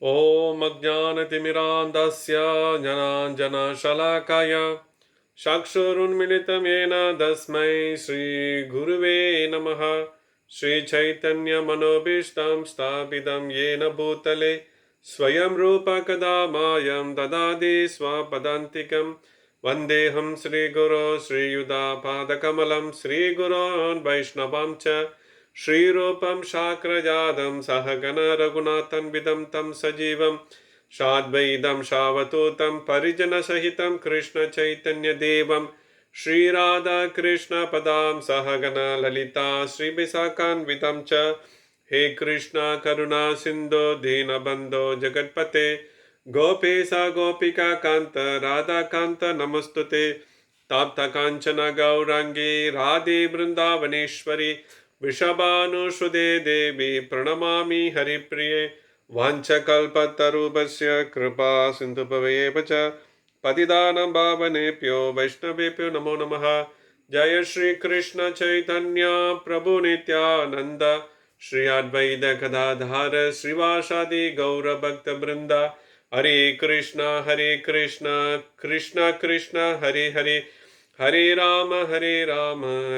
ॐ अज्ञानतिमिरान्धस्य ज्ञानाञ्जनशलाकाय चक्षुरुन्मिलितं येन तस्मै श्रीगुरुवे नमः। श्रीचैतन्यमनोभीष्टं स्थापितं येन भूतले स्वयं रूपकदा मायं ददाति स्वपदान्तिकं। वन्देऽहं श्रीगुरो श्रीयुतापादकमलं श्रीगुरोन् वैष्णवं च श्रीरूपं शाक्रजातं सहगण रघुनाथन्वितं तं सजीवं शाद्वैतं शावतूतं परिजनसहितं कृष्णचैतन्यदेवं श्रीराधाकृष्णपदां सहगण ललिता श्रीविशाखान्वितं च। हे कृष्ण करुणा सिन्धो दीनबन्धो जगत्पते गोपेशा गोपिका कान्त राधाकान्त नमस्तुते। ताप्तकाञ्चन गौराङ्गी राधे वृन्दावनेश्वरी वृषभानुसुते देवी प्रणमामि हरिप्रिये। वाञ्छकल्पतरुभ्यश्च कृपा सिन्धुभ्येव च पतितानं पावनेभ्यो वैष्णवेभ्यो नमो नमः। जय श्री कृष्ण चैतन्य प्रभु नित्यानंद श्री अद्वैत गदाधर श्रीवासादि गौर भक्त वृंद। हरे कृष्ण कृष्ण कृष्ण हरे हरे, हरे राम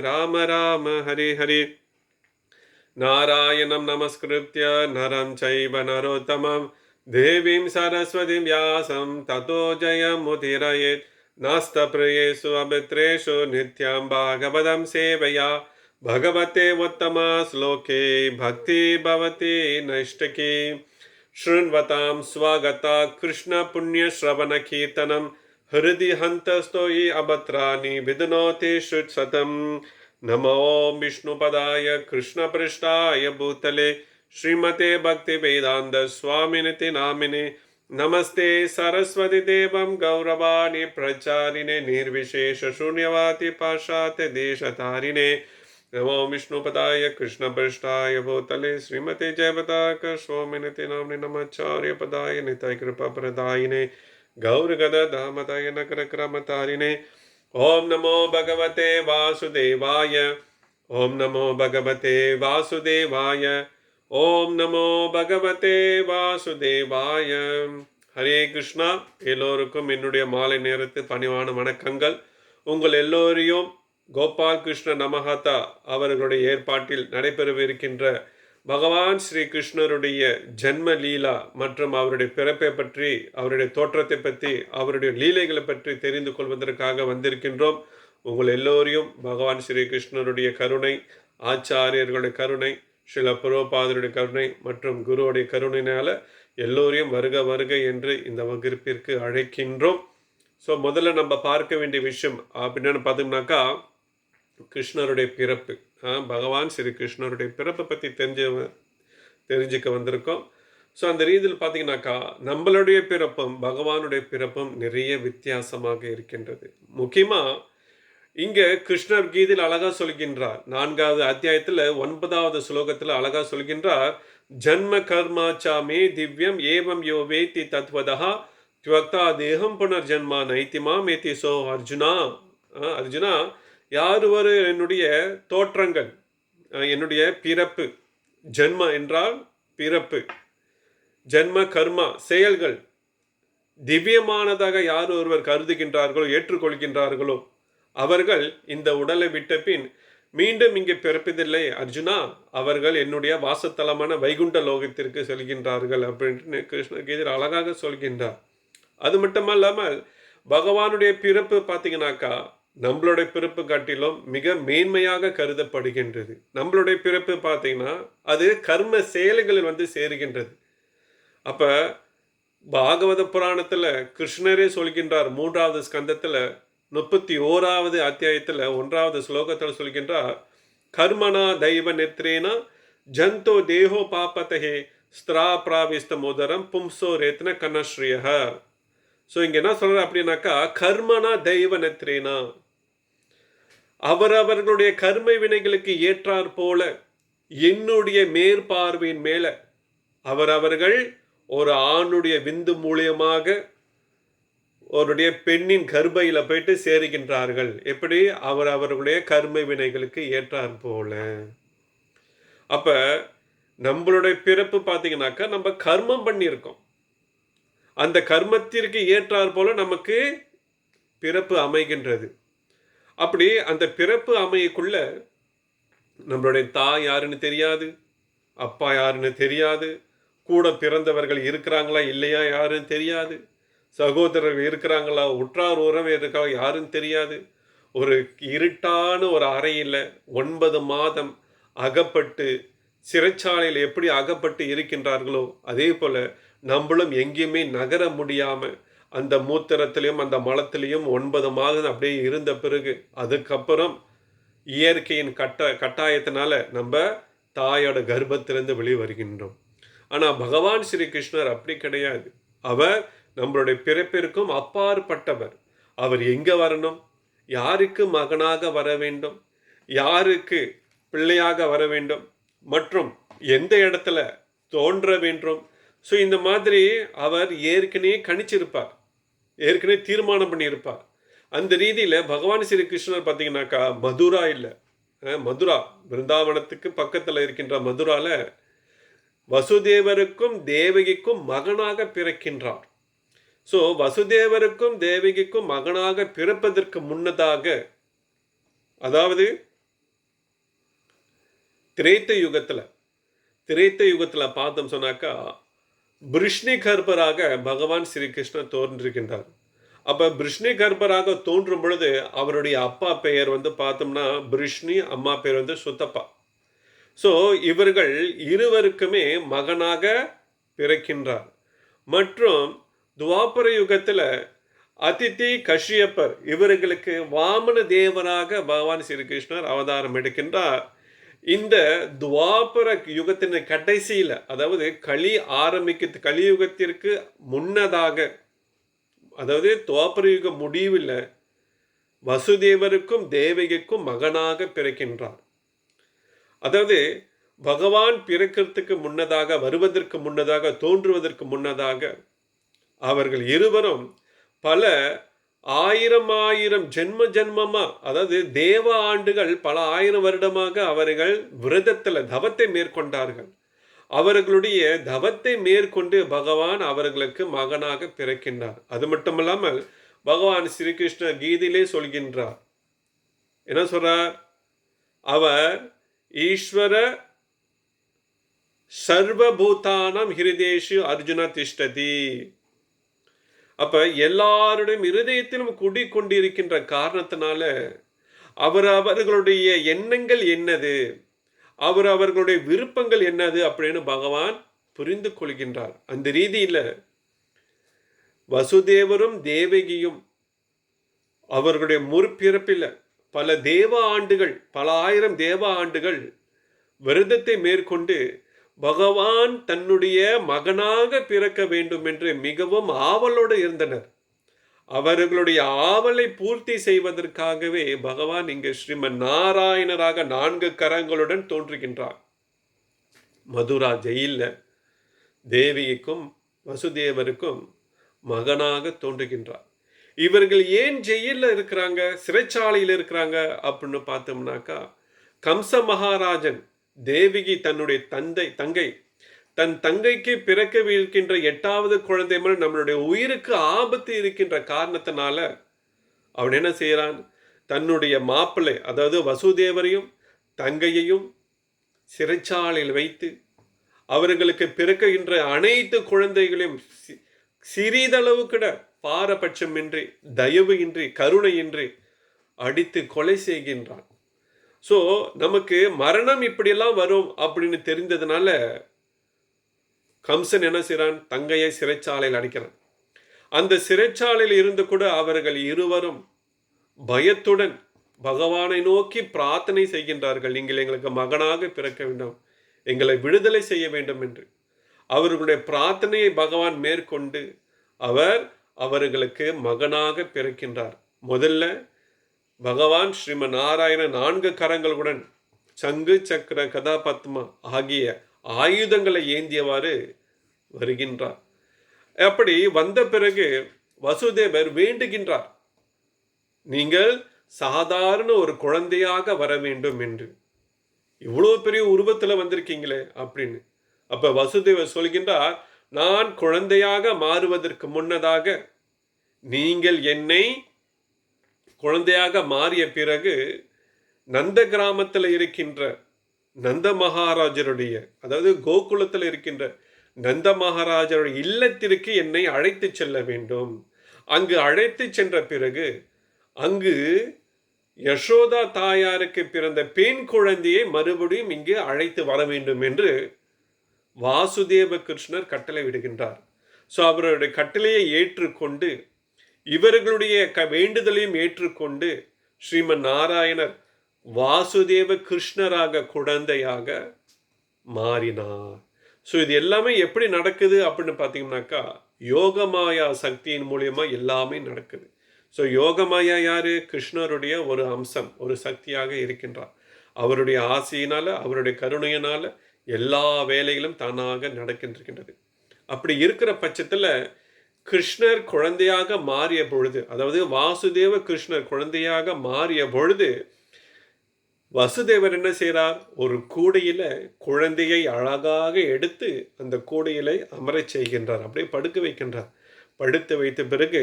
राम राम हरे हरे। नारायणं नमस्कृत्य नरं चैव नरोत्तमं देवीं सरस्वतीं व्यासं ततो जयमुदीरयेत्। नास्तप्रियेषु अभित्रेषु नित्यं भागवतं सेवया भगवते उत्तमश्लोके भक्ति भवति नैष्टिकी। शृण्वतां स्वागता कृष्णपुण्यश्रवणकीर्तनं हृदि हन्तस्थो हि अभद्राणि विदनोति श्रुतसतम्। नमो विष्णुपदाय कृष्णपृष्ठाय भूतले श्रीमते भक्तिवेदान्त स्वामिनिति नामिने। नमस्ते सरस्वती देवं गौरवाणी प्रचारिणे निर्विशेष शून्यवादी पाश्चात्य देशतारिणे। नमो विष्णुपदाय कृष्णपृष्ठाय भूतले श्रीमते जयपताक स्वामिनिति नामिने। नमाचार्य पदाय निताय कृपा प्रदायिने गौरगदामताय नकरक्रमतारिणे। ओम नमो भगवते वासुदेवाय, ओम नमो भगवते वासुदेवाय, ओम नमो भगवते वासुदेवाय। ஹரே கிருஷ்ணா. எல்லோருக்கும் என்னுடைய மாலை நேரத்து பணிவான வணக்கங்கள். உங்கள் எல்லோரையும் கோபால் கிருஷ்ண நமஹாதா அவர்களுடைய ஏற்பாட்டில் நடைபெறவிருக்கின்ற பகவான் ஸ்ரீ கிருஷ்ணருடைய ஜென்ம லீலா மற்றும் அவருடைய பிறப்பை பற்றி, அவருடைய தோற்றத்தை பற்றி, அவருடைய லீலைகளை பற்றி தெரிந்து கொள்வதற்காக வந்திருக்கின்றோம். உங்கள் எல்லோரையும் பகவான் ஸ்ரீ கிருஷ்ணருடைய கருணை, ஆச்சாரியர்களுடைய கருணை, ஸ்ரீல பிரபுபாதருடைய கருணை மற்றும் குருவுடைய கருணையினால எல்லோரையும் வருக வருக என்று இந்த வகுப்பிற்கு அழைக்கின்றோம். ஸோ முதல்ல நம்ம பார்க்க வேண்டிய விஷயம் அப்படின்னு பார்த்தோம்னாக்கா கிருஷ்ணருடைய பிறப்பு. பகவான் ஸ்ரீ கிருஷ்ணருடைய பிறப்பை பற்றி தெரிஞ்சுக்க வந்திருக்கோம். ஸோ அந்த ரீதியில் பார்த்தீங்கன்னாக்கா நம்மளுடைய பிறப்பும் பகவானுடைய பிறப்பும் நிறைய வித்தியாசமாக இருக்கின்றது. முக்கியமாக இங்கே கிருஷ்ணர் கீதையில் அழகாக சொல்கின்றார். 4வது அத்தியாயத்தில் 9வது ஸ்லோகத்தில் அழகாக சொல்கின்றார், ஜன்ம கர்மாச்சாமே திவ்யம் ஏவம் யோ வேத்தி தத்வதா துவக்தா தேகம் புனர்ஜன்மா நைத்திமா மேத்தி. சோ அர்ஜுனா, அர்ஜுனா யார் ஒரு என்னுடைய தோற்றங்கள், என்னுடைய பிறப்பு, ஜென்ம என்றால் பிறப்பு, ஜென்ம கர்மா செயல்கள் திவ்யமானதாக யார் ஒருவர் கருதுகின்றார்களோ, ஏற்றுக்கொள்கின்றார்களோ, அவர்கள் இந்த உடலை விட்ட பின் மீண்டும் இங்கே பிறப்பதில்லை அர்ஜுனா, அவர்கள் என்னுடைய வாசத்தலமான வைகுண்ட லோகத்திற்கு செல்கின்றார்கள் அப்படின்னு கிருஷ்ணகீதையில் அழகாக சொல்கின்றார். அது மட்டுமல்லாமல் பகவானுடைய பிறப்பு பார்த்தீங்கன்னாக்கா நம்மளுடைய பிறப்பு காட்டிலும் மிக மேன்மையாக கருதப்படுகின்றது. நம்மளுடைய பிறப்பு பார்த்தீங்கன்னா அது கர்ம செயல்களில் வந்து சேருகின்றது. அப்போ பாகவத புராணத்தில் கிருஷ்ணரே சொல்கின்றார், 3வது ஸ்கந்தத்தில் 31வது அத்தியாயத்தில் 1வது ஸ்லோகத்தில் சொல்கின்றார், கர்மனா தெய்வ நெத்ரேனா ஜந்தோ தேகோ பாபதஹே ஸ்திரா பிராவிஸ்த மோதரம் பும்சோ ரேத்ன கனஸ்ரீய. ஸோ இங்கே என்ன சொல்கிறார் அப்படின்னாக்கா, கர்மனா தெய்வ நெத்ரேனா, அவரவர்களுடைய கர்ம வினைகளுக்கு ஏற்றாற் போல என்னுடைய மேற்பார்வையின் மேல அவரவர்கள் ஒரு ஆணுடைய விந்து மூலியமாக அவருடைய பெண்ணின் கர்ப்பையில போயிட்டு சேருகின்றார்கள். எப்படி? அவர்களுடைய கர்ம வினைகளுக்கு ஏற்றாற் போல. அப்ப நம்மளுடைய பிறப்பு பார்த்தீங்கன்னாக்கா நம்ம கர்மம் பண்ணியிருக்கோம். அந்த கர்மத்திற்கு ஏற்றாற் போல நமக்கு பிறப்பு அமைகின்றது. அப்படி அந்த பிறப்பு அமையக்குள்ள நம்மளுடைய தாய் யாருன்னு தெரியாது, அப்பா யாருன்னு தெரியாது, கூட பிறந்தவர்கள் இருக்கிறாங்களா இல்லையா யாருன்னு தெரியாது, சகோதரர்கள் இருக்கிறாங்களா, உற்றார் உறவு இருக்கா யாருன்னு தெரியாது. ஒரு இருட்டான ஒரு அறையில் 9 மாதம் அகப்பட்டு சிறைச்சாலையில் எப்படி அகப்பட்டு இருக்கின்றார்களோ அதே போல நம்மளும் எங்கேயுமே நகர முடியாம அந்த மூத்திரத்திலையும் அந்த மலத்திலையும் 9 மாதம் அப்படியே இருந்த பிறகு அதுக்கப்புறம் இயற்கையின் கட்டாயத்தினால நம்ம தாயோட கர்ப்பத்திலிருந்து வெளியே வருகின்றோம். ஆனால் பகவான் ஸ்ரீ கிருஷ்ணர் அப்படி கிடையாது. அவர் நம்மளுடைய பிறப்பிற்கும் அப்பாற்பட்டவர். அவர் எங்கே வரணும், யாருக்கு மகனாக வர வேண்டும், யாருக்கு பிள்ளையாக வர வேண்டும் மற்றும் எந்த இடத்துல தோன்ற வேண்டும், ஸோ இந்த மாதிரி அவர் ஏற்கனவே கணிச்சிருப்பார், ஏற்கனவே தீர்மானம் பண்ணியிருப்பார். அந்த ரீதியில் பகவான் ஸ்ரீ கிருஷ்ணர் பார்த்தீங்கன்னாக்கா மதுரா இல்லை, மதுரா பிருந்தாவனத்துக்கு பக்கத்தில் இருக்கின்ற மதுரால வசுதேவருக்கும் தேவகிக்கும் மகனாக பிறக்கின்றார். ஸோ வசுதேவருக்கும் தேவகிக்கும் மகனாக பிறப்பதற்கு முன்னதாக, அதாவது திரேத்த யுகத்தில் பார்த்தோம் சொன்னாக்கா பிருஷ்ணி கர்ப்பராக பகவான் ஸ்ரீ கிருஷ்ணர் தோன்றுகின்றார். அப்போ பிருஷ்ணி கர்ப்பராக தோன்றும் பொழுது அவருடைய அப்பா பெயர் பார்த்தோம்னா பிருஷ்ணி, அம்மா பெயர் சுத்தப்பா. ஸோ இவர்கள் இருவருக்குமே மகனாக பிறக்கின்றார். மற்றும் துவாபர யுகத்தில் அதிதி கஷ்யப்பர் இவர்களுக்கு வாமன தேவராக பகவான் ஸ்ரீ கிருஷ்ணர் அவதாரம் எடுக்கின்றார். இந்த துவாபர யுகத்தின் கடைசியில், அதாவது கலியுகத்திற்கு முன்னதாக, அதாவது துவாபர யுக முடிவில் வசுதேவருக்கும் தேவகிக்கும் மகனாக பிறக்கின்றார். அதாவது பகவான் பிறக்கிறதுக்கு முன்னதாக, வருவதற்கு முன்னதாக, தோன்றுவதற்கு முன்னதாக அவர்கள் இருவரும் பல ஆயிரம் ஜென்மமா, அதாவது தேவ ஆண்டுகள் பல 1000 வருடமாக அவர்கள் விரதத்தில் தவத்தை மேற்கொண்டார்கள். அவர்களுடைய தவத்தை மேற்கொண்டு பகவான் அவர்களுக்கு மகனாக பிறக்கின்றார். அது மட்டுமல்லாமல் பகவான் ஸ்ரீகிருஷ்ணர் கீதையிலே சொல்கின்றார், என்ன சொல்றார், அவர் ஈஸ்வர சர்வபூதானம் ஹிருதேஷு அர்ஜுன திஷ்டதி. அப்ப எல்லாருடைய இருதயத்திலும் குடிக்கொண்டிருக்கின்ற காரணத்தினால அவர்களுடைய எண்ணங்கள் என்னது, அவர்களுடைய விருப்பங்கள் என்னது அப்படின்னு பகவான் புரிந்து கொள்கின்றார். அந்த ரீதியில வசுதேவரும் தேவகியும் அவர்களுடைய முற்பிறப்பில் பல பல 1000 தேவ ஆண்டுகள் விரதத்தை மேற்கொண்டு பகவான் தன்னுடைய மகனாக பிறக்க வேண்டும் என்று மிகவும் ஆவலோடு இருந்தனர். அவர்களுடைய ஆவலை பூர்த்தி செய்வதற்காகவே பகவான் இங்கு ஸ்ரீமன் நாராயணராக 4 கரங்களுடன் தோன்றுகின்றார். மதுரா ஜெயில தேவிக்கும் வசுதேவருக்கும் மகனாக தோன்றுகின்றார். இவர்கள் ஏன் ஜெயிலில் இருக்கிறாங்க, சிறைச்சாலையில் இருக்கிறாங்க அப்படின்னு பார்த்தோம்னாக்கா, கம்ச மகாராஜன் தேவிகி தன்னுடைய தன் தங்கைக்கு பிறக்கவிருக்கின்ற 8வது குழந்தை மேல் நம்மளுடைய உயிருக்கு ஆபத்து இருக்கின்ற காரணத்தினால அவன் என்ன செய்யறான், தன்னுடைய மாப்பிள்ளை அதாவது வசுதேவரையும் தங்கையையும் சிறைச்சாலையில் வைத்து அவர்களுக்கு பிறக்குகின்ற அனைத்து குழந்தைகளையும் சிறிதளவு கூட பாரபட்சமின்றி, தயவு இன்றி, கருணையின்றி அடித்து கொலை செய்கின்றான். ஸோ நமக்கு மரணம் இப்படியெல்லாம் வரும் அப்படின்னு தெரிந்ததுனால கம்சன் என்ன செய்கிறான், தங்கையை சிறைச்சாலையில் அடைக்கிறான். அந்த சிறைச்சாலையில் இருந்து கூட அவர்கள் இருவரும் பயத்துடன் பகவானை நோக்கி பிரார்த்தனை செய்கின்றார்கள், நீங்கள் எங்களுக்கு மகனாக பிறக்க வேண்டும், எங்களை விடுதலை செய்ய வேண்டும் என்று. அவர்களுடைய பிரார்த்தனையை பகவான் மேற்கொண்டு அவர்களுக்கு மகனாக பிறக்கின்றார். முதல்ல பகவான் ஸ்ரீமன் நாராயண 4 கரங்களுடன் சங்கு சக்கர கதாபத்மா ஆகிய ஆயுதங்களை ஏந்தியவாறு வருகின்றார். அப்படி வந்த பிறகு வசுதேவர் வேண்டுகின்றார், நீங்கள் சாதாரண ஒரு குழந்தையாக வர வேண்டும் என்று. இவ்வளோ பெரிய உருவத்தில் வந்திருக்கீங்களே அப்படின்னு. அப்ப வசுதேவர் சொல்கின்றார், நான் குழந்தையாக மாறுவதற்கு முன்னதாக நீங்கள் என்னை குழந்தையாக மாறிய பிறகு நந்த கிராமத்தில் இருக்கின்ற நந்த மகாராஜருடைய, அதாவது கோகுலத்தில் இருக்கின்ற நந்த மகாராஜருடைய இல்லத்திற்கு என்னை அழைத்து செல்ல வேண்டும். அங்கு அழைத்து சென்ற பிறகு அங்கு யசோதா தாயாருக்கு பிறந்த பெண் குழந்தையை மறுபடியும் இங்கு அழைத்து வர வேண்டும் என்று வாசுதேவ கிருஷ்ணர் கட்டளை விடுகின்றார். ஸோ அவருடைய கட்டளையை ஏற்றுக்கொண்டு இவர்களுடைய வேண்டுதலையும் ஏற்றுக்கொண்டு ஸ்ரீமன் நாராயணர் வாசுதேவ கிருஷ்ணராக குழந்தையாக மாறினார். ஸோ இது எல்லாமே எப்படி நடக்குது அப்படின்னு பார்த்தீங்கன்னாக்கா யோகமாயா சக்தியின் மூலியமா எல்லாமே நடக்குது. ஸோ யோகமாயா யாரு? கிருஷ்ணருடைய ஒரு அம்சம், ஒரு சக்தியாக இருக்கின்றார். அவருடைய ஆசையினால, அவருடைய கருணையினால எல்லா வேலைகளும் தானாக நடக்கின்றது. அப்படி இருக்கிற பட்சத்தில் கிருஷ்ணர் குழந்தையாக மாறிய பொழுது, அதாவது வாசுதேவ கிருஷ்ணர் குழந்தையாக மாறிய பொழுது வசுதேவர் என்ன செய்கிறார்? ஒரு கூடையில குழந்தையை அழகாக எடுத்து அந்த கூடையில அமரச் செய்கின்றார். அப்படியே படுக்க வைக்கின்றார். படுத்து வைத்த பிறகு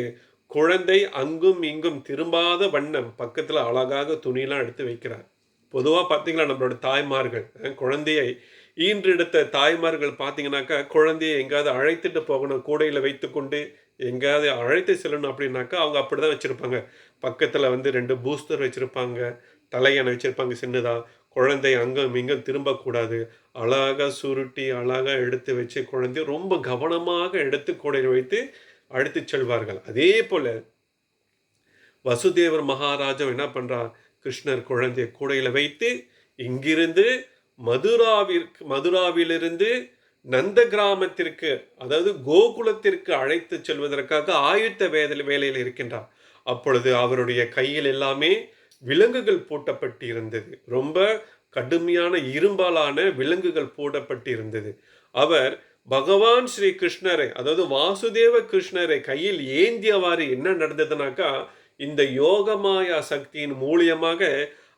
குழந்தை அங்கும் இங்கும் திரும்பாத வண்ணம் பக்கத்தில் அழகாக துணியெல்லாம் எடுத்து வைக்கிறார். பொதுவாக பார்த்தீங்களா நம்மளோட தாய்மார்கள் குழந்தையை ஈன்றெடுத்த தாய்மார்கள் பார்த்தீங்கன்னாக்கா குழந்தையை எங்கேயாவது அழைத்துட்டு போகணும், கூடையில் வைத்து கொண்டு எங்கேயாவது அழைத்து செல்லணும் அப்படின்னாக்கா அவங்க அப்படி தான் வச்சுருப்பாங்க. பக்கத்தில் 2 பூஸ்டர் வச்சுருப்பாங்க, தலையணை வச்சுருப்பாங்க சின்னதாக. குழந்தை அங்கும் இங்கும் திரும்பக்கூடாது, அழகாக சுருட்டி அழகாக எடுத்து வச்சு குழந்தைய ரொம்ப கவனமாக எடுத்து கூடையில் வைத்து அழைத்து செல்வார்கள். அதே போல் வசுதேவர் மகாராஜா என்ன பண்ணுறார்? கிருஷ்ணர் குழந்தைய கூடையில் வைத்து இங்கிருந்து மதுராவிலிருந்து நந்த கிராமத்திற்கு, அதாவது கோகுலத்திற்கு அழைத்து செல்வதற்காக ஆயுத்த வேலையில் இருக்கின்றார். அப்பொழுது அவருடைய கையில் எல்லாமே விலங்குகள் பூட்டப்பட்டு இருந்தது. ரொம்ப கடுமையான இரும்பாலான விலங்குகள் பூட்டப்பட்டு இருந்தது. அவர் பகவான் ஸ்ரீ கிருஷ்ணரை, அதாவது வாசுதேவ கிருஷ்ணரை கையில் ஏந்தியவாறு என்ன நடந்ததுனாக்கா இந்த யோகமாயா சக்தியின் மூலியமாக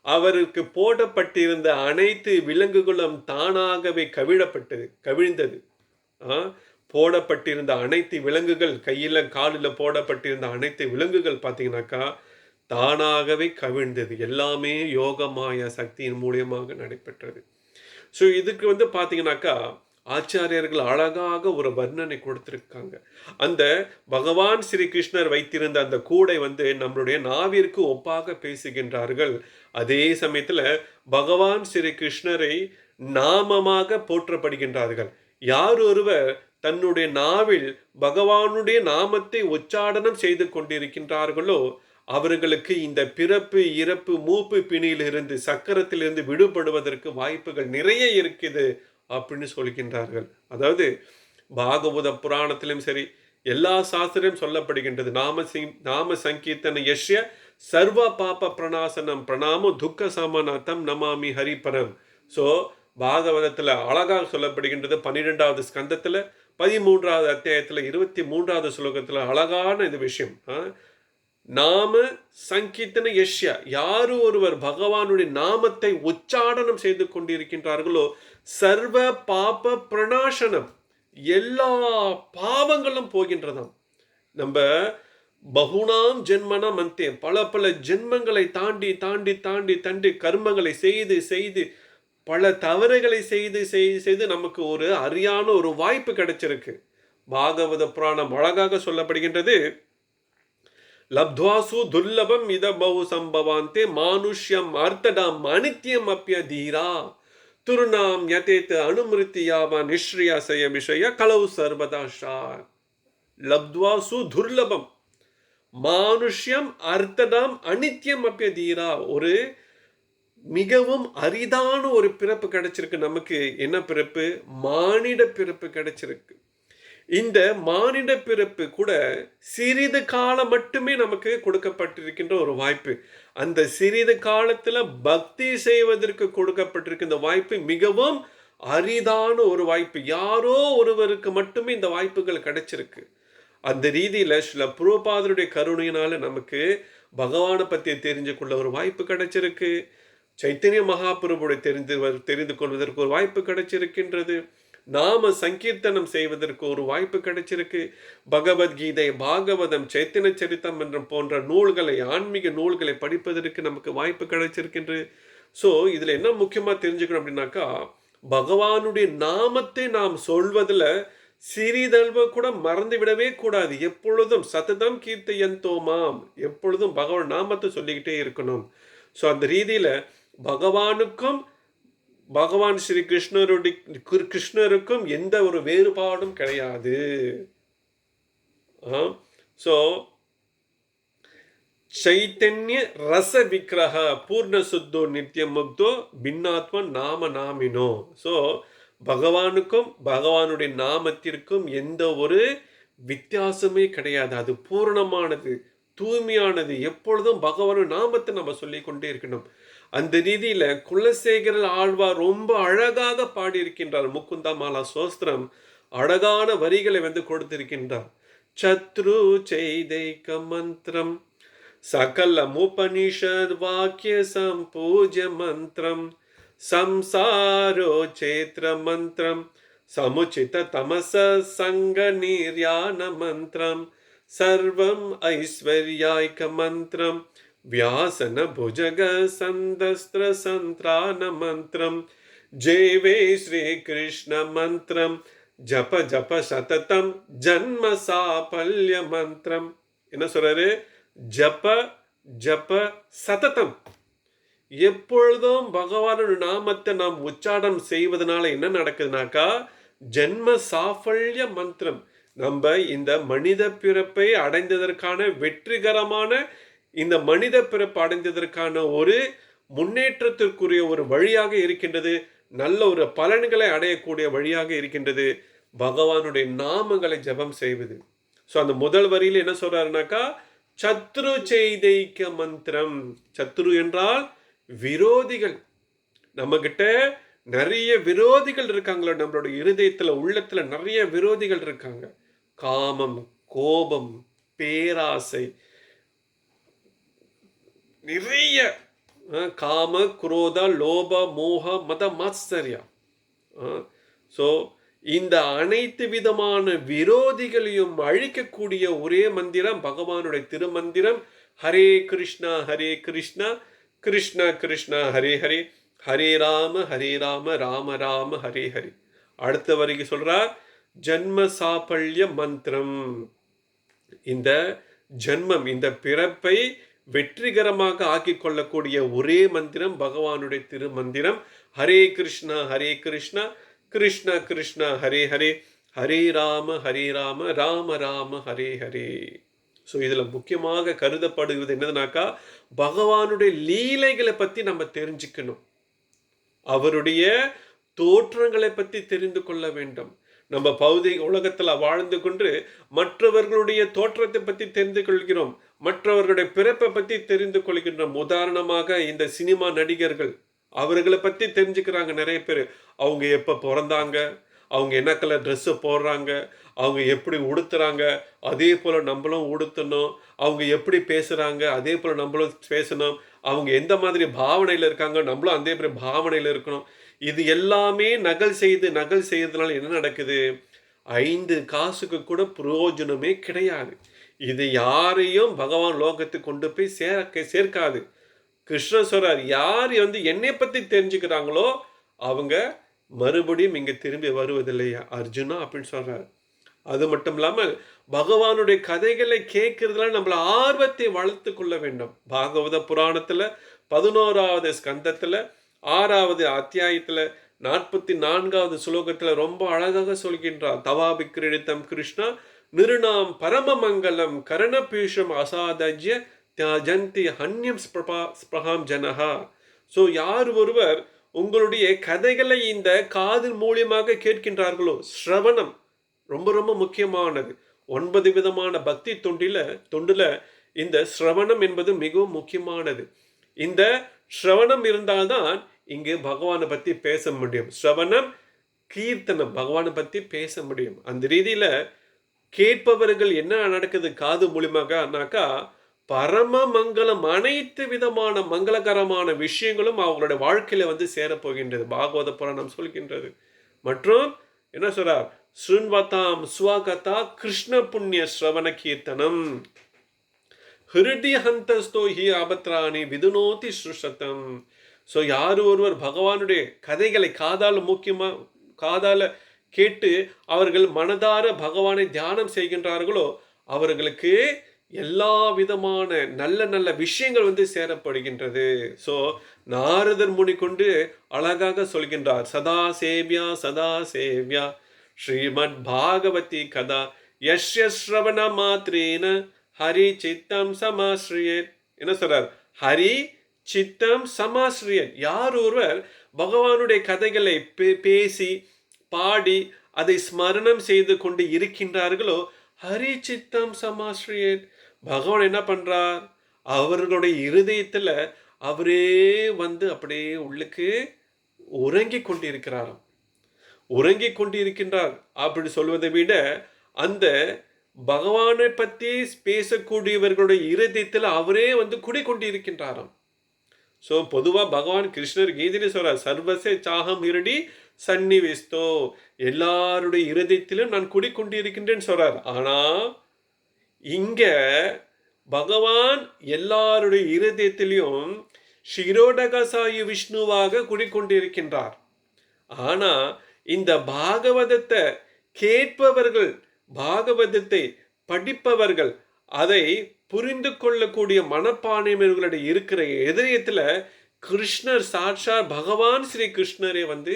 அவருக்கு போடப்பட்டிருந்த அனைத்து விலங்குகளும் தானாகவே கவிழ்ந்தது. போடப்பட்டிருந்த அனைத்து விலங்குகள், கையில் காலில் போடப்பட்டிருந்த அனைத்து விலங்குகள் பார்த்தீங்கன்னாக்கா தானாகவே கவிழ்ந்தது. எல்லாமே யோகமாயா சக்தியின் மூலியமாக நடைபெற்றது. ஸோ இதுக்கு பார்த்தீங்கன்னாக்கா ஆச்சாரியர்கள் அழகாக ஒரு வர்ணனை கொடுத்திருக்காங்க. அந்த பகவான் ஸ்ரீ கிருஷ்ணர் வைத்திருந்த அந்த கூடை நம்மளுடைய நாவிற்கு ஒப்பாக பேசுகின்றார்கள். அதே சமயத்தில் பகவான் ஸ்ரீ கிருஷ்ணரை நாமமாக போற்றப்படுகின்றார்கள். யார் ஒருவர் தன்னுடைய நாவில் பகவானுடைய நாமத்தை உச்சாடனம் செய்து கொண்டிருக்கின்றார்களோ அவர்களுக்கு இந்த பிறப்பு இறப்பு மூப்பு பிணியிலிருந்து, சக்கரத்திலிருந்து விடுபடுவதற்கு வாய்ப்புகள் நிறைய இருக்குது அப்படின்னு சொல்கின்றார்கள். அதாவது பாகவத புராணத்திலும் சரி, எல்லா சாஸ்திரம் சொல்லப்படுகின்றது. நாம சங்கீர்த்தன யஷ்ய சர்வ பாப பிரணாசனம் பிரணாமோ துக்க சமநாத்தம் நமாமி ஹரிபரம். ஸோ பாகவதத்தில் அழகாக சொல்லப்படுகின்றது. 12வது ஸ்கந்தத்தில் 13வது அத்தியாயத்தில் 23வது ஸ்லோகத்தில் அழகான இது விஷயம். நாம சங்கீர்த்தன யஷ்யா, யாரு ஒருவர் பகவானுடைய நாமத்தை உச்சாடனம் செய்து கொண்டிருக்கின்றார்களோ சர்வ பாப பிரணாசனம், எல்லா பாவங்களும் போகின்றதாம். நம்ம பகுனாம் ஜென்மனம் அந்தே, பல ஜென்மங்களை தாண்டி தாண்டி தாண்டி தாண்டி கர்மங்களை செய்து செய்து பல தவறுகளை செய்து நமக்கு ஒரு அரியான ஒரு வாய்ப்பு கிடைச்சிருக்கு. பாகவத புராணம் அழகாக சொல்லப்படுகின்றது. லப்த்வாசு துர்லபம் இத பகு சம்பவாந்தே மானுஷ்யம் அர்த்தடாம் அனித்யம் அப்பிய தீரா துருநாம் யதேத் அனுமிருத்தியாவா நிஸ்ரீயாசய விஷய கலவு சர்வதாஷா. லப்த்வாசு துர்லபம் மானுஷ்யம் அர்த்தடாம் அனித்யம் அப்பிய தீரா. ஒரு மிகவும் அரிதான ஒரு பிறப்பு கிடைச்சிருக்கு நமக்கு. என்ன பிறப்பு? மானிட பிறப்பு கிடைச்சிருக்கு. இந்த மானிட பிறப்பு கூட சிறிது காலம் மட்டுமே நமக்கு கொடுக்கப்பட்டிருக்கின்ற ஒரு வாய்ப்பு. அந்த சிறிது காலத்துல பக்தி செய்வதற்கு கொடுக்கப்பட்டிருக்கின்ற வாய்ப்பு மிகவும் அரிதான ஒரு வாய்ப்பு. யாரோ ஒருவருக்கு மட்டுமே இந்த வாய்ப்புகள் கிடைச்சிருக்கு. அந்த ரீதியில சில பிரபுபாதருடைய கருணையினால நமக்கு பகவானை பற்றி தெரிஞ்சு கொள்ள ஒரு வாய்ப்பு கிடைச்சிருக்கு. சைத்தன்ய மகாபிரபுடைய தெரிந்து கொள்வதற்கு ஒரு வாய்ப்பு கிடைச்சிருக்கின்றது. நாம சங்கீர்த்தனம் செய்வதற்கு ஒரு வாய்ப்பு கிடைச்சிருக்கு. பகவத்கீதை, பாகவதம், சைத்தன்ய சரித்தம் என்ற போன்ற நூல்களை, ஆன்மீக நூல்களை படிப்பதற்கு நமக்கு வாய்ப்பு கிடைச்சிருக்கின்றது. ஸோ இதில் என்ன முக்கியமாக தெரிஞ்சுக்கணும் அப்படின்னாக்கா, பகவானுடைய நாமத்தை நாம் சொல்வதில் சிறிதளவு கூட மறந்து விடவே கூடாது. எப்பொழுதும் சத்ததம் கீர்த்தயந்தோமாம், எப்பொழுதும் பகவான் நாமத்தை சொல்லிக்கிட்டே இருக்கணும். ஸோ அந்த ரீதியில் பகவானுக்கும் பகவான் ஸ்ரீ கிருஷ்ணருக்கும் எந்த ஒரு வேறுபாடும் கிடையாது. ஸோ சைத்தன்ய ரச விக்கிரக பூர்ண சுத்தோ நித்தியம் முக்தோ பின்னாத்மன் நாம நாமினோ. ஸோ பகவானுக்கும் பகவானுடைய நாமத்திற்கும் எந்த ஒரு வித்தியாசமே கிடையாது. அது பூரணமானது, தூய்மையானது. எப்பொழுதும் பகவானுடைய நாமத்தை நம்ம சொல்லிக்கொண்டே இருக்கணும். அந்த ரீதியில குலசேகர ஆழ்வார் ரொம்ப அழகாக பாடியிருக்கின்றார். முக்குந்தா மாலா சோஸ்திரம் அழகான வரிகளை கொடுத்திருக்கின்றார். சத்ரு செய்தைக்க மந்திரம் सकलमुपनिषद वाक्य संपूज्य मंत्रम संसारो क्षेत्र मंत्रम समुचित तमस संग निर्यान मंत्रम सर्वम ऐश्वर्यायक मंत्रम व्यासन भुजग संदस्त्र संत्रान मंत्रम जेवे श्री कृष्ण मंत्रम जप जप सततम जन्म साफल्य मंत्रम. என்ன சொல்றாரு? ஜப ஜப சததம். எப்பொழுதும் பகவானுடைய நாமத்தை நாம் உச்சாரணம் செய்வதனால என்ன நடக்குதுனாக்கா, ஜென்ம சாஃபல்ய மந்திரம். நம்ம இந்த மனித பிறப்பை அடைந்ததற்கான வெற்றிகரமான இந்த மனித பிறப்பு அடைந்ததற்கான ஒரு முன்னேற்றத்திற்குரிய ஒரு வழியாக இருக்கின்றது. நல்ல ஒரு பலன்களை அடையக்கூடிய வழியாக இருக்கின்றது பகவானுடைய நாமங்களை ஜபம் செய்வது. ஸோ அந்த முதல் வரியில் என்ன சொல்றாருனாக்கா, சத்ரு செய்தைக்க மந்திரம். சத்ரு என்றால் விரோதிகள். நம்ம கிட்ட நிறைய விரோதிகள் இருக்காங்களோ, நம்மளோட இருதயத்துல உள்ளத்துல நிறைய விரோதிகள் இருக்காங்க. காமம், கோபம், பேராசை, நிறைய காம, குரோத, லோப, மோக, மத, மாத்சரியா. ஸோ இந்த அனைத்து விதமான விரோதிகளையும் அழிக்கக்கூடிய ஒரே மந்திரம் பகவானுடைய திருமந்திரம். ஹரே கிருஷ்ணா ஹரே கிருஷ்ணா கிருஷ்ணா கிருஷ்ணா ஹரே ஹரே, ஹரே ராம ராம ராம ஹரே ஹரே. அடுத்த வரைக்கும் சொல்றார் ஜன்ம சாபல்ய மந்திரம். இந்த ஜன்மம், இந்த பிறப்பை வெற்றிகரமாக ஆக்கி கொள்ளக்கூடிய ஒரே மந்திரம் பகவானுடைய திருமந்திரம். ஹரே கிருஷ்ணா கிருஷ்ணா கிருஷ்ணா ஹரே ஹரே, ஹரே ராம ராம ராம ஹரே ஹரே. ஸோ இதில் முக்கியமாக கருதப்படுவது என்னதுனாக்கா, பகவானுடைய லீலைகளை பற்றி நம்ம தெரிஞ்சுக்கணும். அவருடைய தோற்றங்களை பற்றி தெரிந்து கொள்ள வேண்டும். நம்ம பௌதிக உலகத்தில் வாழ்ந்து கொண்டு மற்றவர்களுடைய தோற்றத்தை பற்றி தெரிந்து கொள்கிறோம், மற்றவர்களுடைய பிறப்பை பற்றி தெரிந்து கொள்கின்றோம். உதாரணமாக இந்த சினிமா நடிகர்கள், அவர்களை பற்றி தெரிஞ்சுக்கிறாங்க நிறைய பேர். அவங்க எப்போ பிறந்தாங்க, அவங்க என்ன கலர் ட்ரெஸ்ஸு போடுறாங்க, அவங்க எப்படி உடுத்துறாங்க, அதே போல் நம்மளும் உடுத்தணும். அவங்க எப்படி பேசுகிறாங்க, அதே போல் நம்மளும் பேசணும். அவங்க எந்த மாதிரி பாவனையில் இருக்காங்க, நம்மளும் அதே மாதிரி பாவனையில் இருக்கணும். இது எல்லாமே நகல் செய்யறதுனால என்ன நடக்குது? 5 காசுக்கு கூட பிரயோஜனமே கிடையாது. இது யாரையும் பகவான் லோகத்துக்கு கொண்டு போய் சேர்க்காது. கிருஷ்ணர் சொல்றார், யார் என்னை பற்றி தெரிஞ்சுக்கிறாங்களோ அவங்க மறுபடியும் இங்கே திரும்பி வருவதில்லையா அர்ஜுனா அப்படின்னு சொல்றார். அது மட்டும் இல்லாமல் பகவானுடைய கதைகளை கேட்கறதுல நம்மள ஆர்வத்தை வளர்த்து கொள்ள வேண்டும். பாகவத புராணத்துல 11வது ஸ்கந்தத்துல 6வது அத்தியாயத்துல 44வது ஸ்லோகத்துல ரொம்ப அழகாக சொல்கின்றார். தவாபி கிரீடித்தம் கிருஷ்ணா நிருணாம் பரமமங்கலம் கரணபீஷம் அசாதஜ்ய தியாஜந்தி ஹன்யம் ஸ்பிரஹாம் ஜனஹா. ஸோ யார் ஒருவர் உங்களுடைய கதைகளை இந்த காதின் மூலியமாக கேட்கின்றார்களோ, ஸ்ரவணம் ரொம்ப ரொம்ப முக்கியமானது. 9 விதமான பக்தி தொண்டுல இந்த ஸ்ரவணம் என்பது மிகவும் முக்கியமானது. இந்த ஸ்ரவணம் இருந்தால்தான் இங்கு பகவானை பற்றி பேச முடியும். ஸ்ரவணம், கீர்த்தனம், பகவானை பற்றி பேச முடியும். அந்த ரீதியில கேட்பவர்கள் என்ன நடக்குது காது மூலியமாகனாக்கா, பரம மங்களம், அனைத்து விதமான மங்களகரமான விஷயங்களும் அவங்களுடைய வாழ்க்கையில சேரப்போகின்றது, பாகவத புராணம் சொல்கின்றது. மற்றும் என்ன சொல்றார்? ஸ்ருண்வதாம் ஸ்வகதா கிருஷ்ண புண்ணிய ஸ்ரவண கீர்த்தனம் ஹிருதி ஹந்தஸ்தோ ஹி அபத்ராணி விதுனோதி ஸ்ருஷதம். ஸோ யார் ஒருவர் பகவானுடைய கதைகளை காதால கேட்டு அவர்கள் மனதார பகவானை தியானம் செய்கின்றார்களோ அவர்களுக்கு எல்லா விதமான நல்ல நல்ல விஷயங்கள் வந்து சேரப்படுகின்றது. ஸோ நாரதர் முனி கொண்டு அழகாக சொல்கின்றார், சதா சேவ்யா ஸ்ரீமத் பாகவதி கதா யஸ்ய ஸ்ரவண மாத்ரேன ஹரி சித்தம் சமாஸ்ரியேத். என்ன சொல்றார்? ஹரி சித்தம் சமாஸ்ரியேத். யார் ஒருவர் பகவானுடைய கதைகளை பேசி பாடி அதை ஸ்மரணம் செய்து கொண்டு இருக்கின்றார்களோ ஹரி சித்தம் சமாஸ்ரியேத். பகவான் என்ன பண்றார்? அவர்களுடைய இருதயத்துல அவரே வந்து அப்படியே உள்ளுக்கு உறங்கி கொண்டிருக்கிறாராம். உறங்கி கொண்டிருக்கின்றார் அப்படி சொல்வதை விட அந்த பகவானை பற்றி பேசக்கூடியவர்களுடைய இருதயத்தில் அவரே வந்து குடிக்கொண்டிருக்கின்றாராம். ஸோ பொதுவாக பகவான் கிருஷ்ணர் கீதையில சொல்றார், சர்வசே சாகம் இருடி சன்னிவிஸ்தோ, எல்லாருடைய இருதயத்திலும் நான் குடிக்கொண்டிருக்கின்றேன்னு சொல்றார். ஆனா இங்க பகவான் எல்லாருடைய இருதயத்திலையும் ஷிரோடகசாயு விஷ்ணுவாக குடிக்கொண்டிருக்கின்றார். ஆனா இந்த பாகவதத்தை கேட்பவர்கள், பாகவதத்தை படிப்பவர்கள், அதை புரிந்து கொள்ளக்கூடிய மனப்பான்மையர்களுடைய இருக்கிற இதயத்துல கிருஷ்ணர் சாட்சா பகவான் ஸ்ரீ கிருஷ்ணரே வந்து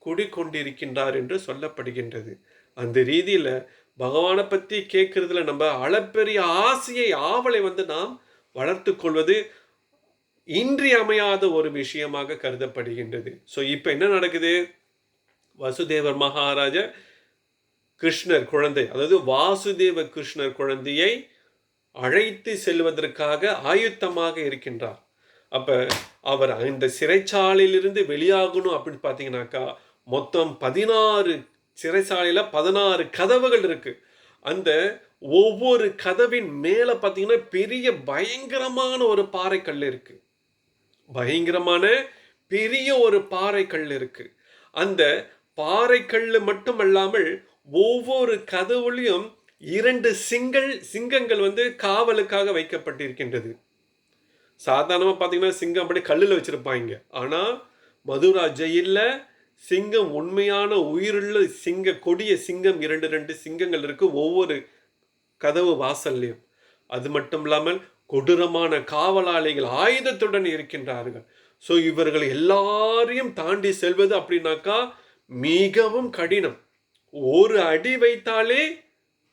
குடிக்கொண்டிருக்கின்றார் என்று சொல்லப்படுகின்றது. அந்த ரீதியில பகவானை பத்தி கேட்கறதுல நம்ம அளப்பெரிய ஆசையை, ஆவலை வந்து நாம் வளர்த்து கொள்வது இன்றியமையாத ஒரு விஷயமாக கருதப்படுகின்றது. ஸோ இப்போ என்ன நடக்குது? வசுதேவர் மகாராஜா கிருஷ்ணர் குழந்தை, அதாவது வாசுதேவ கிருஷ்ணர் குழந்தையை அழைத்து செல்வதற்காக ஆயுத்தமாக இருக்கின்றார். அப்ப அவர் இந்த சிறைச்சாலையிலிருந்து வெளியாகணும் அப்படின்னு பார்த்தீங்கன்னாக்கா மொத்தம் 16 சிறைச்சாலையில 16 கதவுகள் இருக்கு. அந்த ஒவ்வொரு கதவின் மேல பார்த்தீங்கன்னா பெரிய பயங்கரமான ஒரு பாறைக்கல் இருக்கு. பயங்கரமான பெரிய ஒரு பாறைக்கல் இருக்கு. அந்த பாறைக்கல் மட்டுமல்லாமல் ஒவ்வொரு கதவுலையும் 2 சிங்கங்கள் வந்து காவலுக்காக வைக்கப்பட்டிருக்கின்றது. சாதாரணமாக பார்த்தீங்கன்னா சிங்கம் அப்படி கல்லில் வச்சிருப்பாங்க. ஆனால் மதுரா ஜெயிலில் சிங்கம், உண்மையான உயிருள்ள கொடிய சிங்கம், 2 சிங்கங்கள் இருக்கு ஒவ்வொரு கதவு வாசல்லையும். அது மட்டும் இல்லாமல் கொடூரமான காவலாளிகள் ஆயுதத்துடன் இருக்கின்றார்கள். ஸோ இவர்கள் எல்லாரையும் தாண்டி செல்வது அப்படின்னாக்கா மிகவும் கடினம். ஒரு அடி வைத்தாலே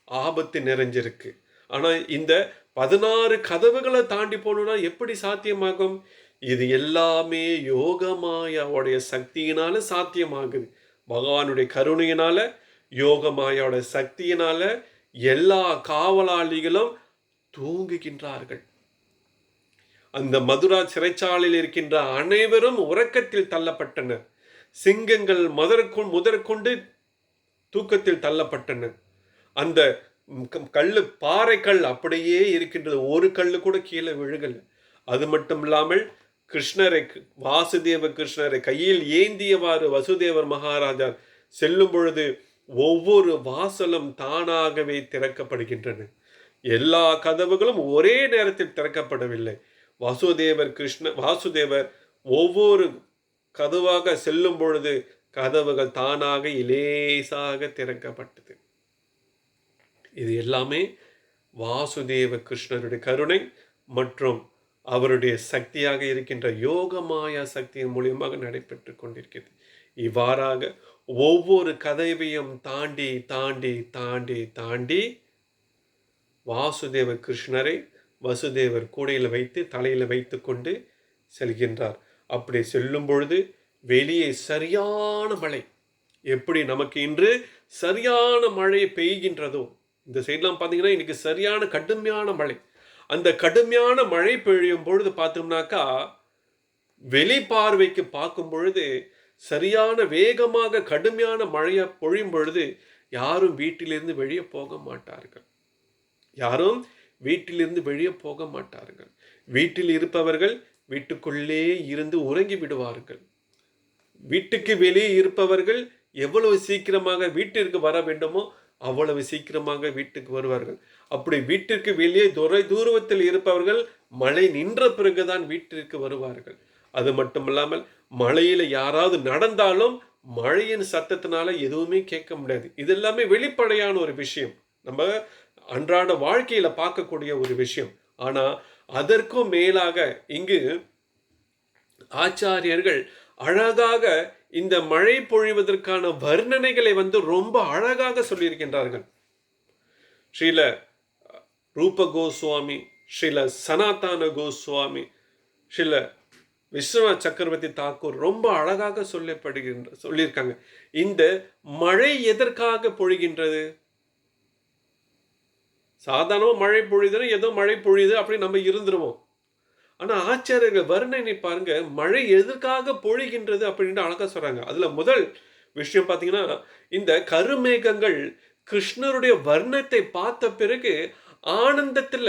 ஆபத்து நிறைஞ்சிருக்கு. ஆனால் இந்த 16 கதவுகளை தாண்டி போகணும்னா எப்படி சாத்தியமாகும்? இது எல்லாமே யோகமாயாவுடைய சக்தியினால சாத்தியமாகுது. பகவானுடைய கருணையினால, யோகமாயாவோட சக்தியினால எல்லா காவலாளிகளும் தூங்குகின்றார்கள். அந்த மதுரா சிறைச்சாலையில் இருக்கின்ற அனைவரும் உறக்கத்தில் தள்ளப்பட்டனர். சிங்கங்கள் முதற்கொண்டு தூக்கத்தில் தள்ளப்பட்டனர். அந்த பாறைக்கல் அப்படியே இருக்கின்றது. ஒரு கல்லு கூட கீழே விழுகல. அது மட்டும் இல்லாமல் வாசுதேவ கிருஷ்ணரை கையில் ஏந்தியவாறு வசுதேவர் மகாராஜா செல்லும் பொழுது ஒவ்வொரு வாசலும் தானாகவே திறக்கப்படுகின்றன. எல்லா கதவுகளும் ஒரே நேரத்தில் திறக்கப்படவில்லை. வாசுதேவர் ஒவ்வொரு கதவாக செல்லும் பொழுது கதவுகள் தானாக இலேசாக திறக்கப்பட்டது. இது எல்லாமே வாசுதேவ கிருஷ்ணருடைய கருணை மற்றும் அவருடைய சக்தியாக இருக்கின்ற யோகமாயா சக்தியின் மூலியமாக நடைபெற்று கொண்டிருக்கிறது. இவ்வாறாக ஒவ்வொரு கதவையும் தாண்டி தாண்டி தாண்டி தாண்டி வாசுதேவ கிருஷ்ணரை வசுதேவர் கூடையில் வைத்து தலையில் வைத்து கொண்டு செல்கின்றார். அப்படி செல்லும் பொழுது வெளியே சரியான மழை, எப்படி நமக்கு இன்று சரியான மழை பெய்கின்றதோ, இந்த சைட்லாம் பார்த்தீங்கன்னா இன்னைக்கு சரியான கடுமையான மழை. அந்த கடுமையான மழை பெய்யும் பொழுது பார்த்தோம்னாக்கா வெளி பார்வைக்கு பார்க்கும் பொழுது சரியான வேகமாக கடுமையான மழையை பொழியும் பொழுது யாரும் வீட்டிலிருந்து வெளியே போக மாட்டார்கள். யாரும் வீட்டிலிருந்து வெளியே போக மாட்டார்கள். வீட்டில் இருப்பவர்கள் வீட்டுக்குள்ளே இருந்து உறங்கி விடுவார்கள். வீட்டுக்கு வெளியே இருப்பவர்கள் எவ்வளவு சீக்கிரமாக வீட்டிற்கு வர வேண்டுமோ அவ்வளவு சீக்கிரமாக வீட்டுக்கு வருவார்கள். அப்படி வீட்டிற்கு வெளியே தூரத்தில் இருப்பவர்கள் மழை நின்ற பிறகுதான் வீட்டிற்கு வருவார்கள். அது மட்டுமல்லாமல் மழையில யாராவது நடந்தாலும் மழையின் சத்தத்தினால எதுவுமே கேட்க முடியாது. இது எல்லாமே வெளிப்படையான ஒரு விஷயம், நம்ம அன்றாட வாழ்க்கையில பார்க்கக்கூடிய ஒரு விஷயம். ஆனா அதற்கும் மேலாக இங்கு ஆச்சாரியர்கள் அழகாக இந்த மழை பொழிவதற்கான வர்ணனைகளை ரொம்ப அழகாக சொல்லியிருக்கின்றார்கள். ஸ்ரீல ரூப கோஸ்வாமி, ஸ்ரீல சனாதன கோஸ்வாமி, ஸ்ரீல விஸ்வநாத் சக்கரவர்த்தி தாக்கூர் ரொம்ப அழகாக சொல்லியிருக்காங்க. இந்த மழை எதற்காக பொழிகின்றது? சாதாரணமா மழை பொழியுதுன்னா ஏதோ மழை பொழியுது அப்படி நம்ம இருந்துருவோம். ஆனா ஆச்சாரியர்கள் வர்ணனை பாருங்க, மழை எதற்காக பொழிகின்றது அப்படின்னு அழகா சொல்றாங்க. அதுல முதல் விஷயம் பாத்தீங்கன்னா, இந்த கருமேகங்கள் கிருஷ்ணருடைய வர்ணத்தை பார்த்த பிறகு ஆனந்தத்துல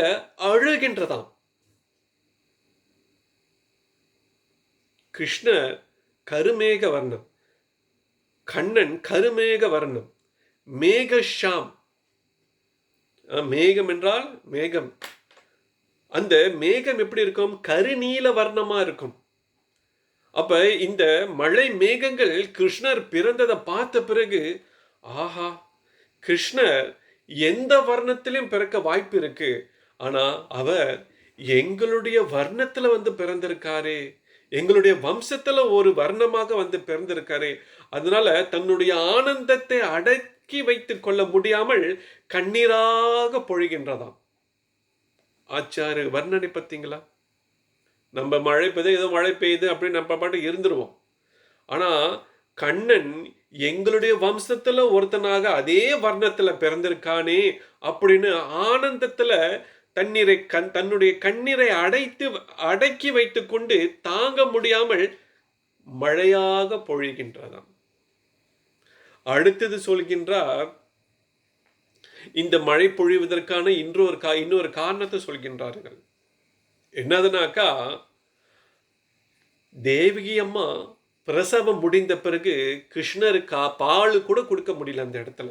அழுகின்றதாம். கிருஷ்ணர் கருமேக வர்ணம், கண்ணன் கருமேக வர்ணம், மேகஷாம். மேகம் என்றால் மேகம், அந்த மேகம் எப்படி இருக்கும்? கருநீல வர்ணமா இருக்கும். அப்ப இந்த மழை மேகங்கள் கிருஷ்ணர் பிறந்ததை பார்த்த பிறகு, ஆஹா, கிருஷ்ணர் எந்த வர்ணத்திலும் பிறக்க வாய்ப்பு இருக்கு, ஆனா அவர் எங்களுடைய வர்ணத்துல பிறந்திருக்காரே, எங்களுடைய வம்சத்துல ஒரு வர்ணமாக பிறந்திருக்காரே. அதனால தன்னுடைய ஆனந்தத்தை அடக்கி வைத்துக் கொள்ள முடியாமல் கண்ணீராக பொழிகின்றதாம். ஆச்சாரிய வர்ணனை பார்த்தீங்களா? நம்ம மழை பெய்யுது, ஏதோ மழை பெய்யுது அப்படின்னு நம்ம பாட்டு இருந்துருவோம். ஆனா கண்ணன் எங்களுடைய வம்சத்துல ஒருத்தனாக அதே வர்ணத்துல பிறந்திருக்கானே அப்படின்னு ஆனந்தத்துல தன்னுடைய கண்ணீரை அடக்கி வைத்துக் கொண்டு தாங்க முடியாமல் மழையாக பொழிகின்றதாம். அடுத்தது சொல்கின்றார், இந்த மழை பொழிவதற்கான இன்னொரு காரணத்தை சொல்கின்றார்கள். என்னதுனாக்கா, தேவகி அம்மா பிரசவம் முடிந்த பிறகு கிருஷ்ணருக்கு பால் கூட கொடுக்க முடியல. அந்த இடத்துல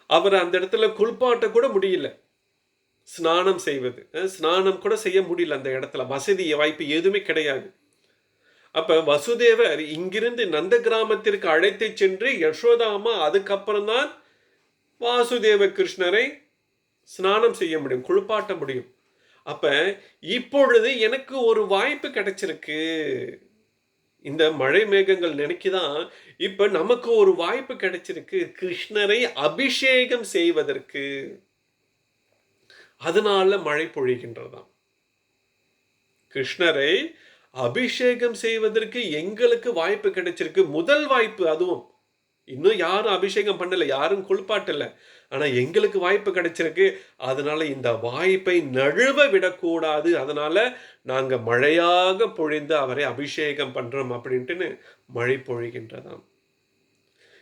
அவர் அந்த இடத்துல குளிப்பாட்ட கூட முடியல, ஸ்நானம் கூட செய்ய முடியல. அந்த இடத்துல வசதி வாய்ப்பு எதுவுமே கிடையாது. அப்ப வசுதேவர் இங்கிருந்து நந்த கிராமத்திற்கு அழைத்து சென்று யசோதா அம்மா அதுக்கப்புறம் தான் வாசுதேவ கிருஷ்ணரை ஸ்நானம் செய்ய முடியும், குளிப்பாட்ட முடியும். அப்ப இப்பொழுது எனக்கு ஒரு வாய்ப்பு கிடைச்சிருக்கு. இந்த மழை மேகங்கள் நினைக்குதான், இப்ப நமக்கு ஒரு வாய்ப்பு கிடைச்சிருக்கு கிருஷ்ணரை அபிஷேகம் செய்வதற்கு. அதனால மழை பொழிகின்றதாம். கிருஷ்ணரை அபிஷேகம் செய்வதற்கு எங்களுக்கு வாய்ப்பு கிடைச்சிருக்கு, முதல் வாய்ப்பு. அதுவும் இன்னும் யாரும் அபிஷேகம் பண்ணல, யாரும் குளிப்பாட்டல, ஆனா எங்களுக்கு வாய்ப்பு கிடைச்சிருக்கு. அதனால இந்த வாய்ப்பை நழுவ விடக்கூடாது, அதனால நாங்க மழையாக பொழிந்து அவரை அபிஷேகம் பண்றோம் அப்படின்ட்டு மழை பொழிகின்றதாம்.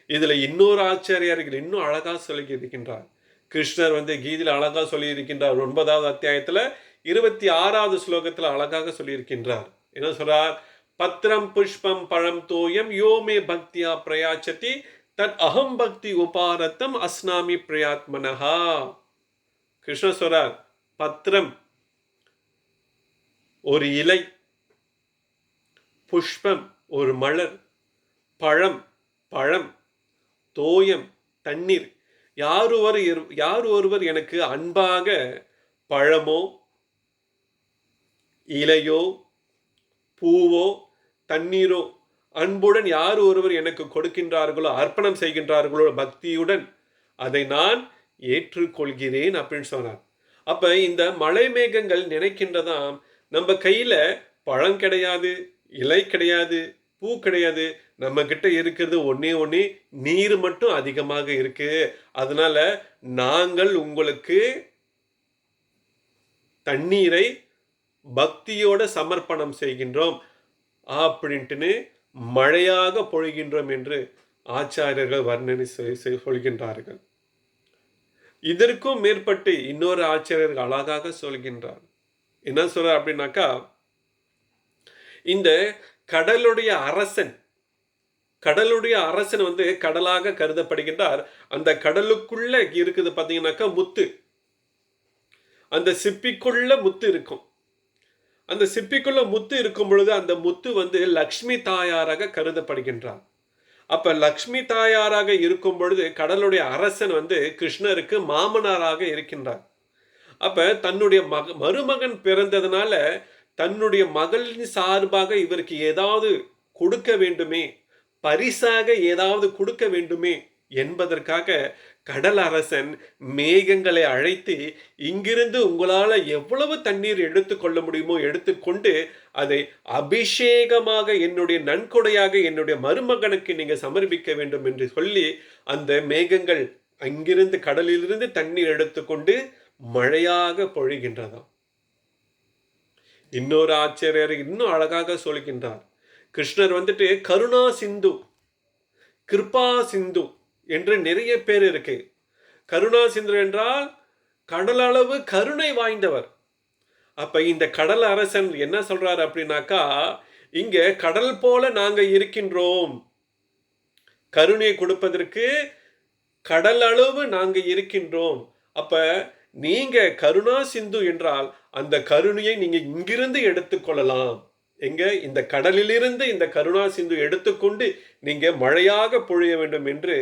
இதுல இன்னொரு ஆச்சாரியார்கள் இன்னும் அழகா சொல்லி இருக்கின்றார். கிருஷ்ணர் கீதையில அழகா சொல்லி இருக்கின்றார். 9வது அத்தியாயத்துல 26வது ஸ்லோகத்துல அழகாக சொல்லி இருக்கின்றார். என்ன சொல்றார்? பத்ரம் புஷ்பம் பழம் தோயம் யோமே பக்தியா பிரயாச்சதி தத் அகம் பக்தி உபாரத்தம் அஸ்னாமி பிரயாத்மனஹா. கிருஷ்ண சொல்றார், பத்திரம் ஒரு இலை, புஷ்பம் ஒரு மலர், பழம் தோயம் தண்ணீர். யார் ஒருவர் எனக்கு அன்பாக பழமோ இலையோ பூவோ தண்ணீரோ அன்புடன் யார் ஒருவர் எனக்கு கொடுக்கின்றார்களோ, அர்ப்பணம் செய்கின்றார்களோ பக்தியுடன், அதை நான் ஏற்றுக்கொள்கிறேன் அப்படின்னு சொன்னார். அப்ப இந்த மழை மேகங்கள் நினைக்கின்றதாம், நம்ம கையில பழம் கிடையாது, இலை கிடையாது, பூ கிடையாது, நம்ம கிட்ட இருக்கிறது ஒன்னே நீர் மட்டும் அதிகமாக இருக்கு. அதனால நாங்கள் உங்களுக்கு தண்ணீரை பக்தியோட சமர்ப்பணம் செய்கின்றோம் அப்படின்ட்டு மழையாக பொழிகின்றோம் என்று ஆச்சாரியர்கள் வர்ணனை சொல்கின்றார்கள். இதற்கும் மேற்பட்டு இன்னொரு ஆச்சாரியர்கள் அழகாக சொல்கின்றார். என்ன சொல்ற அப்படின்னாக்கா, இந்த கடலுடைய அரசன் கடலுடைய அரசன் வந்து கடலாக கருதப்படுகின்றார். அந்த கடலுக்குள்ள இருக்குது பார்த்தீங்கன்னாக்கா முத்து. அந்த சிப்பிக்குள்ள முத்து இருக்கும். அந்த சிப்பிக்குள்ள முத்து இருக்கும் பொழுது அந்த முத்து வந்து லக்ஷ்மி தாயாராக கருதப்படுகின்றார். அப்ப லக்ஷ்மி தாயாராக இருக்கும் பொழுது கடலுடைய அரசன் வந்து கிருஷ்ணருக்கு மாமனாராக இருக்கின்றார். அப்ப தன்னுடைய மருமகன் பிறந்ததுனால தன்னுடைய மகளின் சார்பாக இவருக்கு ஏதாவது கொடுக்க வேண்டுமே, பரிசாக ஏதாவது கொடுக்க வேண்டுமே என்பதற்காக கடல் அரசன் மேகங்களை அழைத்து, இங்கிருந்து உங்களால எவ்வளவு தண்ணீர் எடுத்துக்கொள்ள முடியுமோ எடுத்துக்கொண்டு அதை அபிஷேகமாக என்னுடைய நன்கொடையாக என்னுடைய மருமகனுக்கு நீங்க சமர்ப்பிக்க வேண்டும் என்று சொல்லி அந்த மேகங்கள் அங்கிருந்து கடலிலிருந்து தண்ணீர் எடுத்துக்கொண்டு மழையாக பொழிகின்றதாம். இன்னொரு ஆச்சரியர் இன்னும் அழகாக சொல்கின்றார். கிருஷ்ணர் வந்துட்டு கருணா சிந்து, கிருபா சிந்து என்று நிறைய பேர் இருக்கு. கருணா சிந்து என்றால் கடலளவு கருணை வாய்ந்தவர். அப்ப இந்த கடல் அரசன் என்ன சொல்றாரு அப்படின்னாக்கா, இங்க கடல் போல நாங்க இருக்கின்றோம், கருணை கொடுப்பதற்கு கடல் அளவு நாங்க இருக்கின்றோம். அப்ப நீங்க கருணா சிந்து என்றால் அந்த கருணையை நீங்க இங்கிருந்து எடுத்துக்கொள்ளலாம். எங்க இந்த கடலிலிருந்து இந்த கருணா சிந்து எடுத்துக்கொண்டு நீங்க மழையாக பொழிய வேண்டும் என்று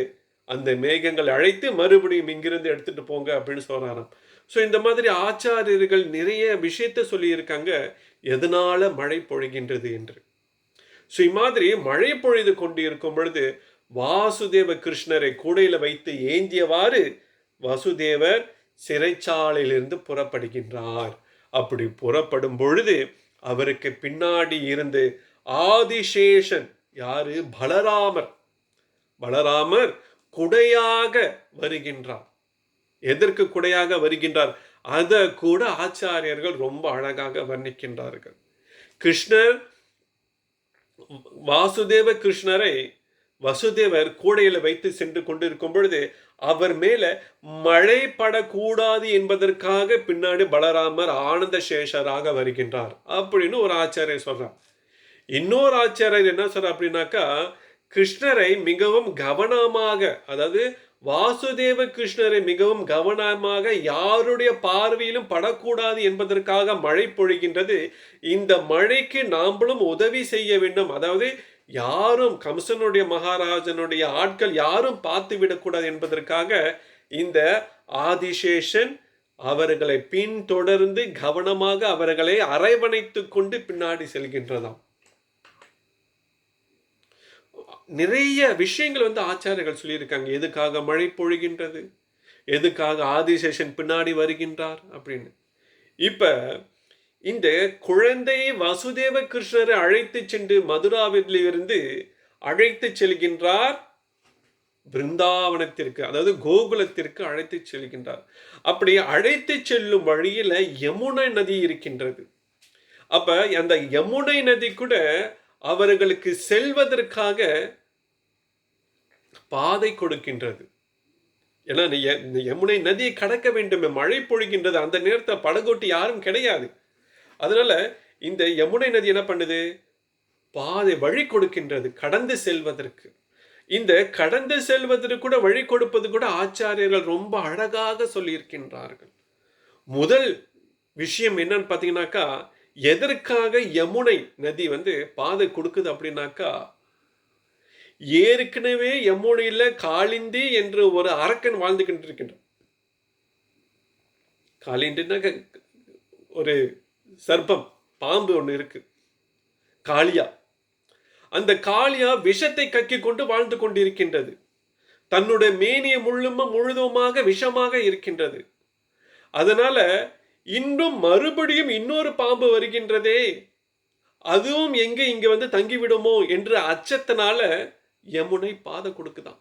அந்த மேகங்கள் அழைத்து மறுபடியும் இங்கிருந்து எடுத்துட்டு போங்க அப்படின்னு சொல்றாராம். ஸோ இந்த மாதிரி ஆச்சாரியர்கள் நிறைய விஷயத்த சொல்லியிருக்காங்க எதனால மழை பொழிகின்றது என்று. ஸோ இம்மாதிரி மழை பொழிது கொண்டு இருக்கும் பொழுது வாசுதேவ கிருஷ்ணரை கூடையில வைத்து ஏந்தியவாறு வசுதேவர் சிறைச்சாலையிலிருந்து புறப்படுகின்றார். அப்படி புறப்படும் பொழுது அவருக்கு பின்னாடி இருந்து ஆதிசேஷன், யாரு? பலராமர். பலராமர் குடையாக வருகின்றார். எதற்கு குடையாக வருகின்றார்? அத கூட ஆச்சாரியர்கள் ரொம்ப அழகாக வர்ணிக்கின்றார்கள். கிருஷ்ணர் வாசுதேவ கிருஷ்ணரை வசுதேவர் கூடையில வைத்து சென்று கொண்டிருக்கும் பொழுது அவர் மேல மழை படக்கூடாது என்பதற்காக பின்னாடி பலராமர் ஆனந்த சேஷராக வருகின்றார் அப்படின்னு ஒரு ஆச்சாரியர் சொல்றார். இன்னொரு ஆச்சாரியர் என்ன சொல்ற அப்படின்னாக்கா, கிருஷ்ணரை மிகவும் கவனமாக, அதாவது வாசுதேவ கிருஷ்ணரை மிகவும் கவனமாக யாருடைய பார்வையிலும் படக்கூடாது என்பதற்காக மழை பொழிகின்றது. இந்த மழைக்கு நாமளும் உதவி செய்ய வேண்டும். அதாவது யாரும் கம்சனுடைய மகாராஜனுடைய ஆட்கள் யாரும் பார்த்து விடக்கூடாது என்பதற்காக இந்த ஆதிசேஷன் அவர்களை பின்தொடர்ந்து கவனமாக அவர்களை அரவணைத்து கொண்டு பின்னாடி செல்கின்றதாம். நிறைய விஷயங்கள் வந்து ஆச்சாரியர்கள் சொல்லியிருக்காங்க. எதுக்காக மழை பொழிகின்றது, எதுக்காக ஆதிசேஷன் பின்னாடி வருகின்றார் அப்படின்னு. இப்ப இந்த குழந்தை வசுதேவ கிருஷ்ணரை அழைத்து சென்று மதுராவிலிருந்து அழைத்து செல்கின்றார் பிருந்தாவனத்திற்கு, அதாவது கோகுலத்திற்கு அழைத்து செல்கின்றார். அப்படி அழைத்து செல்லும் வழியில யமுனை நதி இருக்கின்றது. அப்ப அந்த யமுனை நதி கூட அவர்களுக்கு செல்வதற்காக பாதை கொடுக்கின்றது. ஏன்னா இந்த யமுனை நதியை கடக்க வேண்டும், மழை பொழிகின்றது. அந்த நேரத்தில் படகோட்டி யாரும் கிடையாது. அதனால இந்த யமுனை நதி என்ன பண்ணுது? பாதை வழி கொடுக்கின்றது கடந்து செல்வதற்கு. இந்த கடந்து செல்வதற்கு கூட வழி கொடுப்பது கூட ஆச்சாரியர்கள் ரொம்ப அழகாக சொல்லியிருக்கின்றார்கள். முதல் விஷயம் என்னன்னு பார்த்தீங்கன்னாக்கா, எதற்காக யமுனை நதி வந்து பாதை கொடுக்குது அப்படின்னாக்கா, ஏற்கனவே யமுனையில காளிந்தி என்று ஒரு அரக்கன் வாழ்ந்துகிட்டு இருக்கின்றான். காளிந்தினாக்க ஒரு சர்ப்பம், பாம்பு ஒன்று இருக்கு, காளியா. அந்த காளியா விஷத்தை கக்கி கொண்டு வாழ்ந்து கொண்டிருக்கின்றது. தன்னுடைய மேனிய முழுதுமாக விஷமாக இருக்கின்றது. அதனால இன்னும் மறுபடியும் இன்னொரு பாம்பு வருகின்றதே, அதுவும் எங்க இங்க வந்து தங்கிவிடுமோ என்ற அச்சத்தினால யமுனை பாதை கொடுக்குதான்.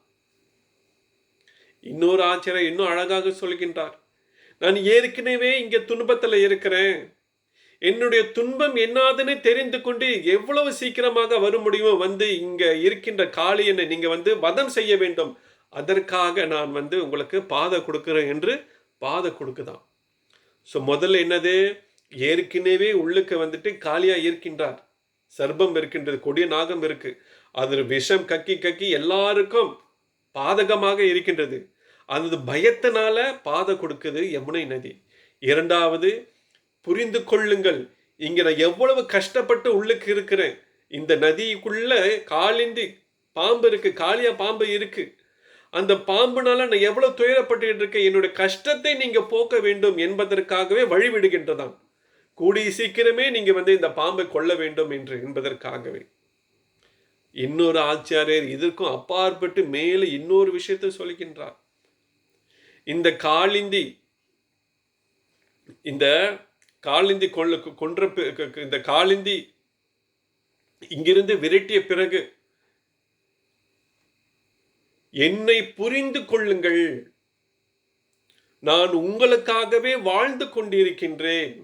இன்னொரு ஆச்சரியம் இன்னும் அழகாக சொல்கின்றார். நான் ஏற்கனவே இங்க துன்பத்துல இருக்கிறேன், என்னுடைய துன்பம் என்னாதுன்னு தெரிந்து கொண்டு எவ்வளவு சீக்கிரமாக வர முடியுமோ வந்து இங்க இருக்கின்ற காளியனை நீங்க வந்து வதம் செய்ய வேண்டும், அதற்காக நான் வந்து உங்களுக்கு பாதை கொடுக்கிறேன் என்று பாதை கொடுக்குதான். ஸோ முதல்ல என்னது? ஏற்கனவே உள்ளுக்கு வந்துட்டு காளியா இருக்கின்றார், சர்ப்பம் இருக்கின்றது, கொடிய நாகம் இருக்கு. அது விஷம் கக்கி கக்கி எல்லாருக்கும் பாதகமாக இருக்கின்றது. அந்த பயத்தினால பாதை கொடுக்குது யமுனை நதி. இரண்டாவது, புரிந்து கொள்ளுங்கள், இங்க நான் எவ்வளவு கஷ்டப்பட்டு உள்ளுக்கு இருக்கிறேன். இந்த நதிக்குள்ள காலின்றி பாம்பு இருக்கு, காளியா பாம்பு இருக்கு. அந்த பாம்புனால நான் எவ்வளவு துயரப்பட்டு இருக்கேன். என்னுடைய கஷ்டத்தை நீங்க போக்க வேண்டும் என்பதற்காகவே வழிவிடுகின்றதாம். கூடிய சீக்கிரமே நீங்க இந்த பாம்பை கொல்ல வேண்டும் என்பதற்காகவே. இன்னொரு ஆச்சாரியர் இதற்கும் அப்பாற்பட்டு மேலே இன்னொரு விஷயத்தை சொல்கின்றார். இந்த காளிந்தி கொன்ற இந்த காளிந்தி இங்கிருந்து விரட்டிய பிறகு என்னை புரிந்து கொள்ளுங்கள், நான் உங்களுக்காகவே வாழ்ந்து கொண்டிருக்கின்றேன்,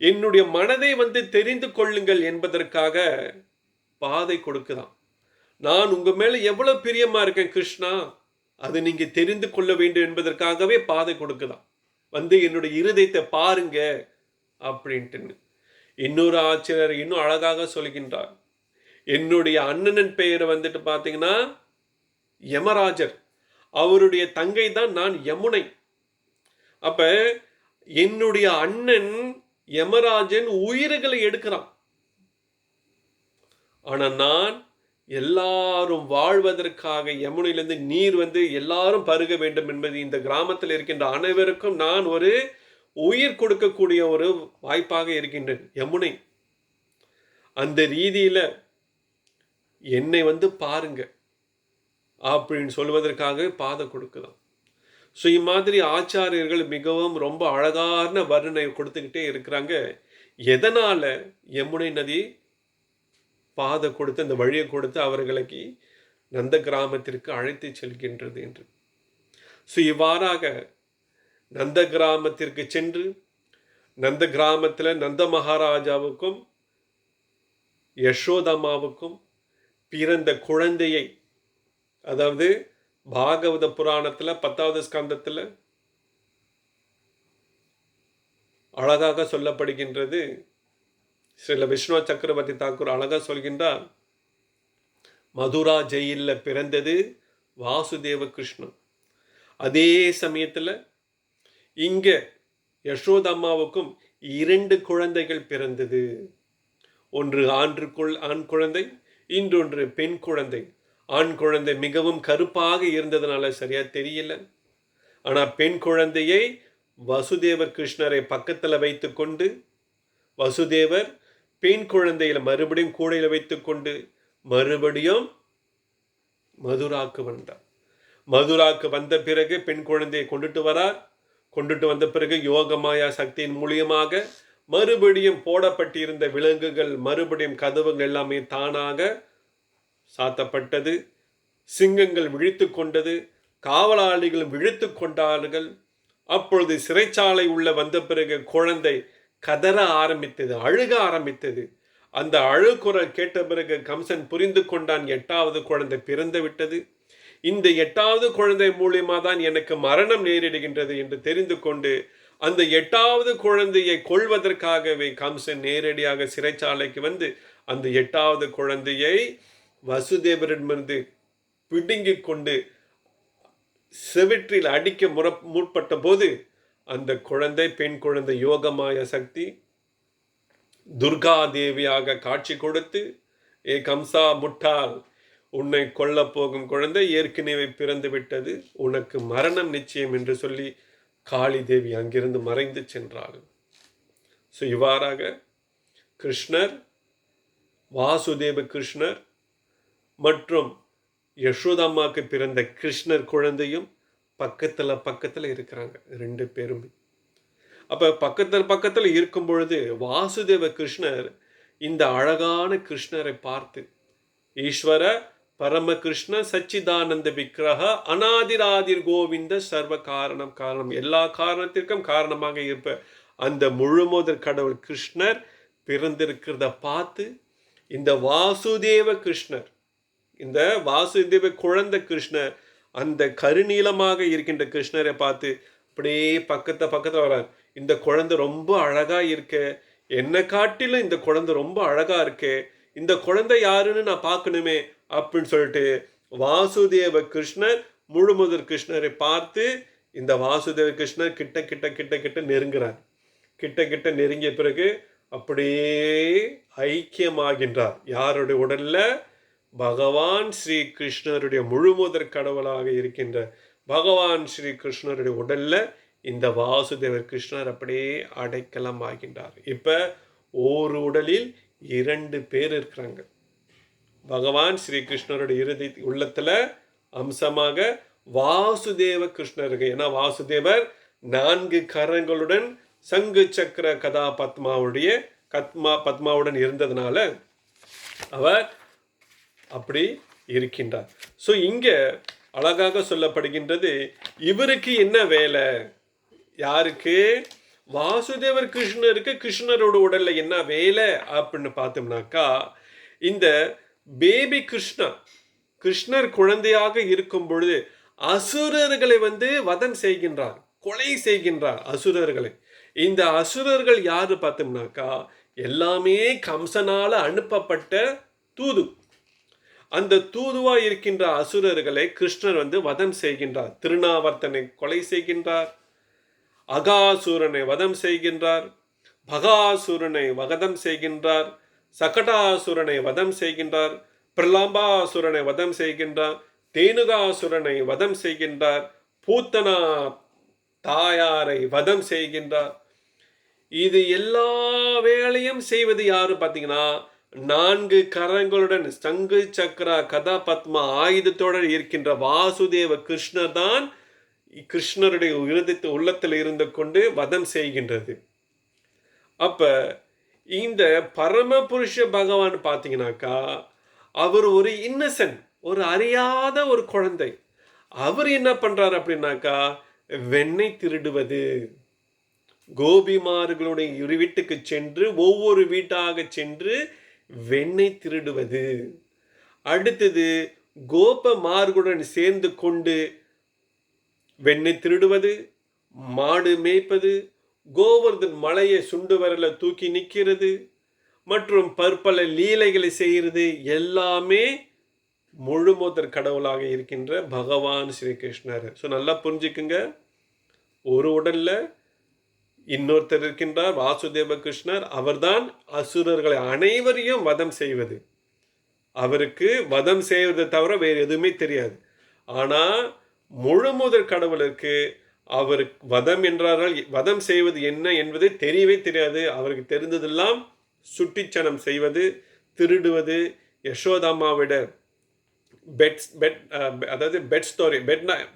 என்னுடைய மனதை தெரிந்து கொள்ளுங்கள் என்பதற்காக பாதை கொடுக்குதான். நான் உங்க மேல எவ்வளவு பிரியமா இருக்கேன் கிருஷ்ணா, அது நீங்க தெரிந்து கொள்ள வேண்டும் என்பதற்காகவே பாதை கொடுக்குதான். என்னுடைய இருதயத்தை பாருங்க அப்படின்ட்டு. இன்னொரு ஆச்சரியர் இன்னும் அழகாக சொல்கின்றார். என்னுடைய அண்ணனின் பெயரை பார்த்தீங்கன்னா யமராஜர், அவருடைய தங்கை தான் நான் யமுனை. அப்ப என்னுடைய அண்ணன் யமராஜன் உயிர்களை எடுக்கிறான். ஆனா நான் எல்லாரும் வாழ்வதற்காக யமுனையிலிருந்து நீர் எல்லாரும் பருக வேண்டும் என்பது இந்த கிராமத்தில் இருக்கின்ற அனைவருக்கும் நான் ஒரு உயிர் கொடுக்கக்கூடிய ஒரு வாய்ப்பாக இருக்கின்றேன் யமுனை. அந்த ரீதியில என்னை பாருங்க அப்படின்னு சொல்வதற்காக பாதை கொடுக்கலாம். ஸோ இம்மாதிரி ஆச்சாரியர்கள் மிகவும் ரொம்ப அழகான வர்ணனை கொடுத்துக்கிட்டே இருக்கிறாங்க. எதனால யமுனை நதி பாதை கொடுத்து அந்த வழியை கொடுத்து அவர்களுக்கு நந்த கிராமத்திற்கு அழைத்து செல்கின்றது என்று. ஸோ இவ்வாறாக நந்த கிராமத்திற்கு சென்று நந்த கிராமத்தில் நந்த மகாராஜாவுக்கும் யசோதம்மாவுக்கும் பிறந்த குழந்தையை, அதாவது பாகவத புராணத்தில் 10வது ஸ்கந்தத்தில் அழகாக சொல்லப்படுகின்றது. ஸ்ரீல விஷ்ணு சக்கரவர்த்தி தாக்கூர் அழகா சொல்கின்றார், மதுரா ஜெயில பிறந்தது வாசுதேவ கிருஷ்ணன். அதே சமயத்தில் இங்க யசோதம்மாவுக்கும் 2 குழந்தைகள் பிறந்தது. ஒன்று ஆண் குழந்தை, இன்னொன்று பெண் குழந்தை. ஆண் குழந்தை மிகவும் கருப்பாக இருந்ததுனால சரியா தெரியல. ஆனா பெண் குழந்தையை வசுதேவர் கிருஷ்ணரை பக்கத்துல வைத்துக்கொண்டு வசுதேவர் பெண் குழந்தையில மறுபடியும் கூடையில வைத்துக்கொண்டு மறுபடியும் மதுராக்கு வந்தார். மதுராக்கு வந்த பிறகு பெண் குழந்தையை கொண்டுட்டு வந்த பிறகு யோகமாயா சக்தியின் மூலியமாக மறுபடியும் போடப்பட்டிருந்த விலங்குகள், மறுபடியும் கதவுகள் எல்லாமே தானாக சாத்தப்பட்டது. சிங்கங்கள் விழித்து கொண்டது, காவலாளிகளும் விழித்து கொண்டார்கள். அப்பொழுது சிறைச்சாலை உள்ள வந்த பிறகு குழந்தை கதற ஆரம்பித்தது, அழுக ஆரம்பித்தது. அந்த அழுகுரல் கேட்ட பிறகு கம்சன் புரிந்து கொண்டான், 8வது குழந்தை பிறந்து விட்டது. இந்த 8வது குழந்தை மூலியமா தான் எனக்கு மரணம் நேரிடுகின்றது என்று தெரிந்து கொண்டு அந்த 8வது குழந்தையை கொல்வதற்காகவே கம்சன் நேரடியாக சிறைச்சாலைக்கு அந்த 8வது குழந்தையை வசுதேவரிடமிருந்து பிடுங்கிக் கொண்டு செவிற்றில் அடிக்க முற்பட்ட போது அந்த குழந்தை, பெண் குழந்தை யோகமாய சக்தி துர்கா தேவியாக காட்சி கொடுத்து, ஏ கம்சா முட்டாள், உன்னை கொல்ல போகும் குழந்தை ஏற்கனவே பிறந்து விட்டது, உனக்கு மரணம் நிச்சயம் என்று சொல்லி காளி தேவி அங்கிருந்து மறைந்து சென்றாள். ஸோ இவ்வாறாக கிருஷ்ணர், வாசுதேவ கிருஷ்ணர் மற்றும் யசோதம்மாவுக்கு பிறந்த கிருஷ்ணர் குழந்தையும் பக்கத்தில் இருக்கிறாங்க 2 பேருமே. அப்போ பக்கத்தில் இருக்கும் பொழுது வாசுதேவ கிருஷ்ணர் இந்த அழகான கிருஷ்ணரை பார்த்து, ஈஸ்வர பரமகிருஷ்ண சச்சிதானந்த விக்கிரக அநாதிராதிர் கோவிந்த சர்வ காரணம், எல்லா காரணத்திற்கும் காரணமாக இருப்ப அந்த முழுமுதற் கடவுள் கிருஷ்ணர் பிறந்திருக்கிறத பார்த்து இந்த வாசுதேவ கிருஷ்ணர், இந்த வாசுதேவ குழந்தை கிருஷ்ணர், அந்த கருநீலமாக இருக்கின்ற கிருஷ்ணரை பார்த்து அப்படியே பக்கத்தில் வரார். இந்த குழந்தை ரொம்ப அழகா இருக்க, என்னை காட்டிலும் இந்த குழந்தை ரொம்ப அழகா இருக்கே, இந்த குழந்தை யாருன்னு நான் பார்க்கணுமே அப்படின்னு சொல்லிட்டு வாசுதேவ கிருஷ்ணர் முழுமுதற் கிருஷ்ணரை பார்த்து இந்த வாசுதேவ கிருஷ்ணர் கிட்ட கிட்ட கிட்ட கிட்ட நெருங்குறார். கிட்ட கிட்ட நெருங்கிய பிறகு அப்படியே ஐக்கியமாகின்றார். யாருடைய உடல்ல? பகவான் ஸ்ரீ கிருஷ்ணருடைய முழுமுதற் கடவுளாக இருக்கின்ற பகவான் ஸ்ரீ கிருஷ்ணருடைய உடல்ல இந்த வாசுதேவர் கிருஷ்ணர் அப்படியே அடைக்கலம் ஆகின்றார். இப்ப ஒரு உடலில் 2 பேர் இருக்கிறாங்க. பகவான் ஸ்ரீ கிருஷ்ணருடைய இறுதி உள்ளத்துல அம்சமாக வாசுதேவ கிருஷ்ணர் இருக்கு. ஏன்னா வாசுதேவர் 4 கரங்களுடன் சங்கு சக்கர கதா பத்மாவுடன் இருந்ததுனால அவர் அப்படி இருக்கின்றார். ஸோ இங்க அழகாக சொல்லப்படுகின்றது, இவருக்கு என்ன வேலை? யாருக்கு? வாசுதேவர் கிருஷ்ணருக்கு கிருஷ்ணரோட உடல்ல என்ன வேலை அப்படின்னு பார்த்தோம்னாக்கா, இந்த பேபி கிருஷ்ணர் குழந்தையாக இருக்கும் பொழுது அசுரர்களை வதம் செய்கின்றார், கொலை செய்கின்றார் அசுரர்களை. இந்த அசுரர்கள் யாரு பார்த்தோம்னாக்கா, எல்லாமே கம்சனால அனுப்பப்பட்ட தூது. அந்த தூதுவா இருக்கின்ற அசுரர்களை கிருஷ்ணர் வதம் செய்கின்றார். திருநாவர்த்தனை கொலை செய்கின்றார், அகாசூரனை வதம் செய்கின்றார், பகாசூரனை வதம் செய்கின்றார், சகடாசுரனை வதம் செய்கின்றார், பிரலம்பாசுரனை வதம் செய்கின்றார், தேனுகாசுரனை வதம் செய்கின்றார், பூத்தனா தாயாரை வதம் செய்கின்றார். இது எல்லா வேலையும் செய்வது யாரு பார்த்தீங்கன்னா, 4 கரங்களுடன் சங்கு சக்கரா கதா பத்மா ஆயுதத்தோடு இருக்கின்ற வாசுதேவ கிருஷ்ணர் தான் கிருஷ்ணருடைய உள்ளத்தில் இருந்து கொண்டு வதம் செய்கின்றது. அப்ப இந்த பரமபுருஷ பகவான் பார்த்தீங்கன்னாக்கா, அவர் ஒரு இன்னசென்ட், ஒரு அறியாத ஒரு குழந்தை. அவர் என்ன பண்றாரு அப்படின்னாக்கா, வெண்ணெய் திருடுவது, கோபிமார்களுடைய வீட்டுக்கு சென்று ஒவ்வொரு வீட்டாக சென்று வெண்ணெய் திருடுவது, அடுத்தது கோபமார்களுடன் சேர்ந்து கொண்டு வெண்ணெய் திருடுவது, மாடு மேய்ப்பது, கோவர்தன் மலையை சுண்டு வரல தூக்கி நிற்கிறது மற்றும் பற்பல லீலைகளை செய்கிறது, எல்லாமே முழுமுதற் கடவுளாக இருக்கின்ற பகவான் ஸ்ரீகிருஷ்ணர். ஸோ நல்லா புரிஞ்சுக்குங்க, ஒரு உடல்ல இன்னொருத்தர் இருக்கின்றார் வாசுதேவ கிருஷ்ணர். அவர்தான் அசுரர்களை அனைவரையும் வதம் செய்வது. அவருக்கு வதம் செய்வதை தவிர வேறு எதுவுமே தெரியாது. ஆனா முழுமுதற் கடவுளுக்கு அவர் வதம் என்றார்கள், வதம் செய்வது என்ன என்பதை தெரியவே தெரியாது. அவருக்கு தெரிந்ததெல்லாம் சுட்டிச்சனம் செய்வது, திருடுவது, யசோதாமாவிட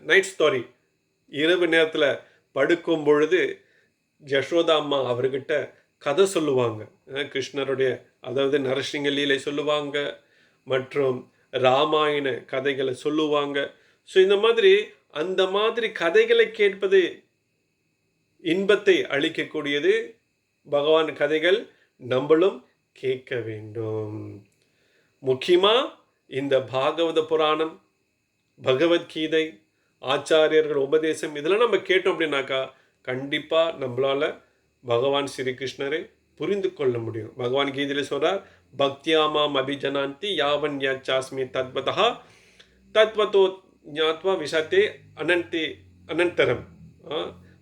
நைட் ஸ்டோரி, இரவு நேரத்தில் படுக்கும் பொழுது யசோதாம்மா அவர்கிட்ட கதை சொல்லுவாங்க. கிருஷ்ணருடைய நரசிங்க லீலை சொல்லுவாங்க மற்றும் ராமாயண கதைகளை சொல்லுவாங்க. ஸோ இந்த மாதிரி அந்த மாதிரி கதைகளை கேட்பது இன்பத்தை அளிக்கக்கூடியது. பகவான் கதைகள் நம்மளும் கேட்க வேண்டும். முக்கியமா இந்த பாகவத புராணம், பகவத்கீதை, ஆச்சாரியர்கள் உபதேசம் இதெல்லாம் நம்ம கேட்டோம் அப்படின்னாக்கா கண்டிப்பா நம்மளால பகவான் ஸ்ரீகிருஷ்ணரை புரிந்து கொள்ள முடியும். பகவான் கீதையில சொல்றார், பக்தியாமாம் அபிஜனாந்தி யாவன் யாச்சாஸ்மி தத்வதா தத்வதோ ஞாத்வா விசத்தே அனந்தரம்.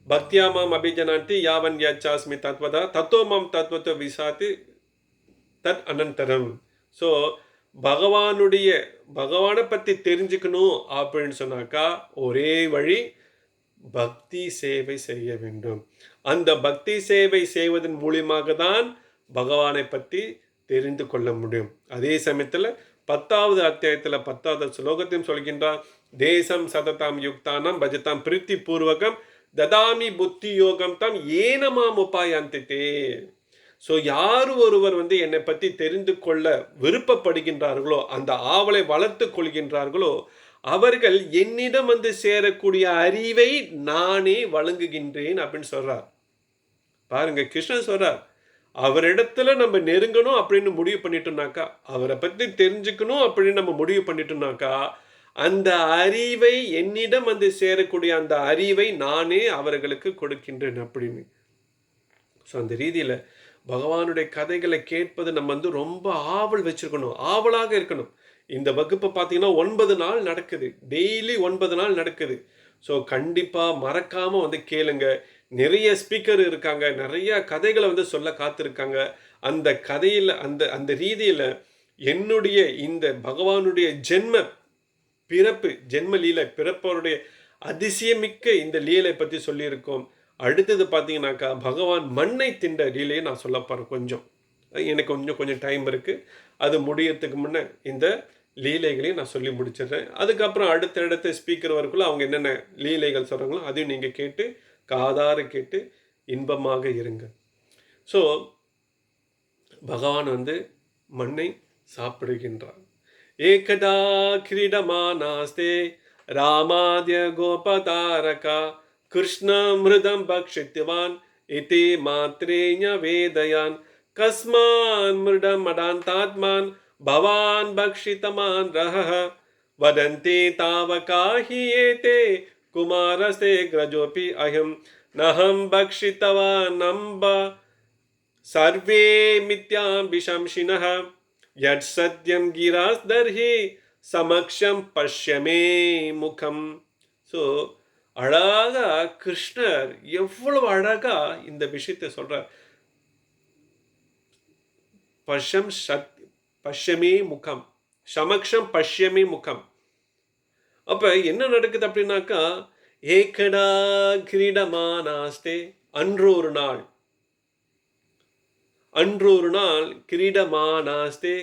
பக்தியாமாம் அபிஜனாந்தி யாவன் யாச்சாஸ்மி தத்வதா தத்தோ மாம் தத்வதோ விசாத்தி தத் அனந்தரம். ஸோ பகவானை பற்றி தெரிஞ்சுக்கணும் அப்படின்னு சொன்னாக்கா ஒரே வழி பக்தி சேவை செய்ய வேண்டும். அந்த பக்தி சேவை செய்வதன் மூலியமாக தான் பகவானை பற்றி தெரிந்து கொள்ள முடியும். அதே சமயத்தில் 10வது அத்தியாயத்தில் 10வது ஸ்லோகத்தையும் சொல்கின்றார், தேசம் சததாம் யுக்தானம் பஜதாம் பிரீத்தி பூர்வகம் ததாமி புத்தி யோகம் தாம் ஏனமாம் உபாயந்தே. ஸோ யார் ஒருவர் என்னை பற்றி தெரிந்து கொள்ள விருப்பப்படுகின்றார்களோ, அந்த ஆவலை வளர்த்து கொள்கின்றார்களோ, அவர்கள் என்னிடம் சேரக்கூடிய அறிவை நானே வழங்குகின்றேன் அப்படின்னு சொல்றார். பாருங்க, கிருஷ்ணன் சொல்றார், அவரிடத்துல நம்ம நெருங்கணும் அப்படின்னு முடிவு பண்ணிட்டோம்னாக்கா, அவரை பற்றி தெரிஞ்சுக்கணும் அப்படின்னு நம்ம முடிவு பண்ணிட்டோம்னாக்கா, அந்த அறிவை என்னிடம் சேரக்கூடிய அந்த அறிவை நானே அவர்களுக்கு கொடுக்கின்றேன் அப்படின்னு. ஸோ அந்த ரீதியில் பகவானுடைய கதைகளை கேட்பது நம்ம வந்து ரொம்ப ஆவல் வச்சிருக்கணும், ஆவலாக இருக்கணும். இந்த வகுப்பு பார்த்தீங்கன்னா 9 நாள் நடக்குது, டெய்லி 9 நாள் நடக்குது. ஸோ கண்டிப்பாக மறக்காமல் வந்து கேளுங்க. நிறைய ஸ்பீக்கர் இருக்காங்க, நிறைய கதைகளை வந்து சொல்ல காத்திருக்காங்க. அந்த கதையில் அந்த அந்த ரீதியில் என்னுடைய இந்த பகவானுடைய பிறப்பு ஜென்ம லீலை, பிறப்பவருடைய அதிசயமிக்க இந்த லீலை பற்றி சொல்லியிருக்கோம். அடுத்தது பார்த்தீங்கன்னாக்கா பகவான் மண்ணை தின்ற லீலையை நான் சொல்ல போகிறேன். கொஞ்சம் எனக்கு கொஞ்சம் டைம் இருக்குது. அது முடியறதுக்கு முன்னே இந்த லீலைகளையும் நான் சொல்லி முடிச்சிடுறேன். அதுக்கப்புறம் அடுத்தடுத்த ஸ்பீக்கர் வரக்குள்ள அவங்க என்னென்ன லீலைகள் சொல்கிறாங்களோ அதையும் நீங்கள் கேட்டு காதார கேட்டு இன்பமாக இருங்க. ஸோ பகவான் வந்து மண்ணை சாப்பிடுகின்றார். ஏகதா கிரீடமானாஸ்தே ராமாத்ய கோபதாரகா கிருஷ்ணமிருதம் பக்ஷித்வான் இதி மாத்ரேய வேதயான் கஸ்மான் மிருடம் அடாந்தாத்மான் பவான் பக்ஷிதமான் ரஹ வதந்தி தாவகாஹி ஏதே குமாரஸ்தே கிரஜோபி அயம் நஹம் பக்ஷிதவான் நம்ப சர்வே மித்யாம் விஷம்ஷினஹ யத் சத்யம் கிராஸ்தர்ஹி சமக்ஷம் பஷ்யமே முகம். ஸோ அழகா கிருஷ்ணர் எவ்வளவு அழகா இந்த விஷயத்தை சொல்றார். பஷ்யமே முகம், சமக்ஷம் பஷ்யமே முகம். அப்ப என்ன நடக்குது அப்படின்னாக்கா, ஏகடா கிரீடமானாஸ்தே, அன்றொரு நாள் கிரீடமானாஸ்தே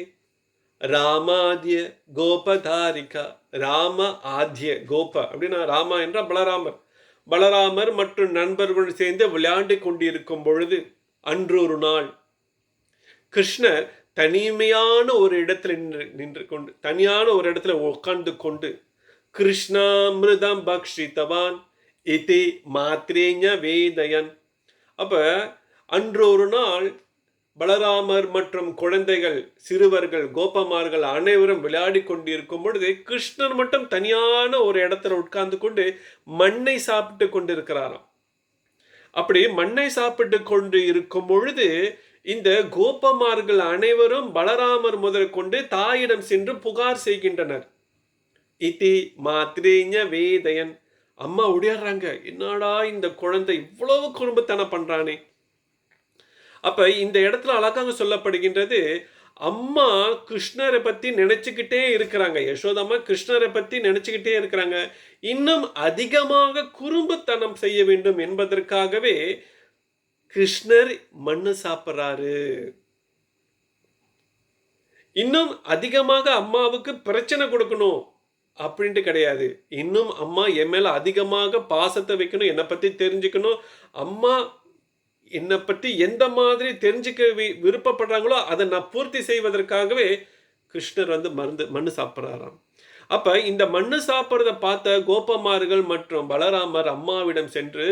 ராமாத்ய கோபதாரிகா. ராம ஆத்ய கோப அப்படின்னா ராமா என்ற பலராமர் மற்றும் நண்பர்களுடன் சேர்ந்து விளையாண்டு கொண்டிருக்கும் பொழுது அன்றொரு நாள் கிருஷ்ணர் தனிமையான ஒரு இடத்துல தனியான ஒரு இடத்துல உட்கார்ந்து கொண்டு கிருஷ்ணாமிருதம் பக்ஷித்தவான் இதி மாத்ரேய வேதயன். அப்ப அன்றொரு நாள் பலராமர் மற்றும் குழந்தைகள், சிறுவர்கள், கோபமார்கள் அனைவரும் விளையாடி கொண்டிருக்கும் பொழுது கிருஷ்ணர் மட்டும் தனியான ஒரு இடத்துல உட்கார்ந்து கொண்டு மண்ணை சாப்பிட்டு கொண்டிருக்கிறாராம். அப்படி மண்ணை சாப்பிட்டு கொண்டு இருக்கும் பொழுது இந்த கோபமார்கள் அனைவரும் பலராமர் முதல் கொண்டு தாயிடம் சென்று புகார் செய்கின்றனர். இதி மாத்ரேய வேதயன். அம்மா ஒடியாடுறாங்க, என்னடா இந்த குழந்தை இவ்வளவு குறும்புத்தனம் பண்றானே. அப்ப இந்த இடத்துல அழகாக சொல்லப்படுகின்றது, அம்மா கிருஷ்ணரை பத்தி நினைச்சுக்கிட்டே இருக்கிறாங்க. யசோதம்மா கிருஷ்ணரை பத்தி நினைச்சுக்கிட்டே இருக்கிறாங்க. இன்னும் அதிகமாக குறும்புத்தனம் செய்ய வேண்டும் என்பதற்காகவே கிருஷ்ணர் மண்ணு சாப்பிட்றாரு. இன்னும் அதிகமாக அம்மாவுக்கு பிரச்சனை கொடுக்கணும் அப்படின்ட்டு கிடையாது. இன்னும் அம்மா என் மேல அதிகமாக பாசத்தை வைக்கணும், என்னை பத்தி தெரிஞ்சுக்கணும், அம்மா என்னை பற்றி எந்த மாதிரி தெரிஞ்சுக்க விருப்பப்படுறாங்களோ அதை நான் பூர்த்தி செய்வதற்காகவே கிருஷ்ணர் வந்து மண்ணு சாப்பிட்றாராம். அப்ப இந்த மண்ணு சாப்பிட்றத பார்த்த கோபமார்கள் மற்றும் பலராமர் அம்மாவிடம் சென்று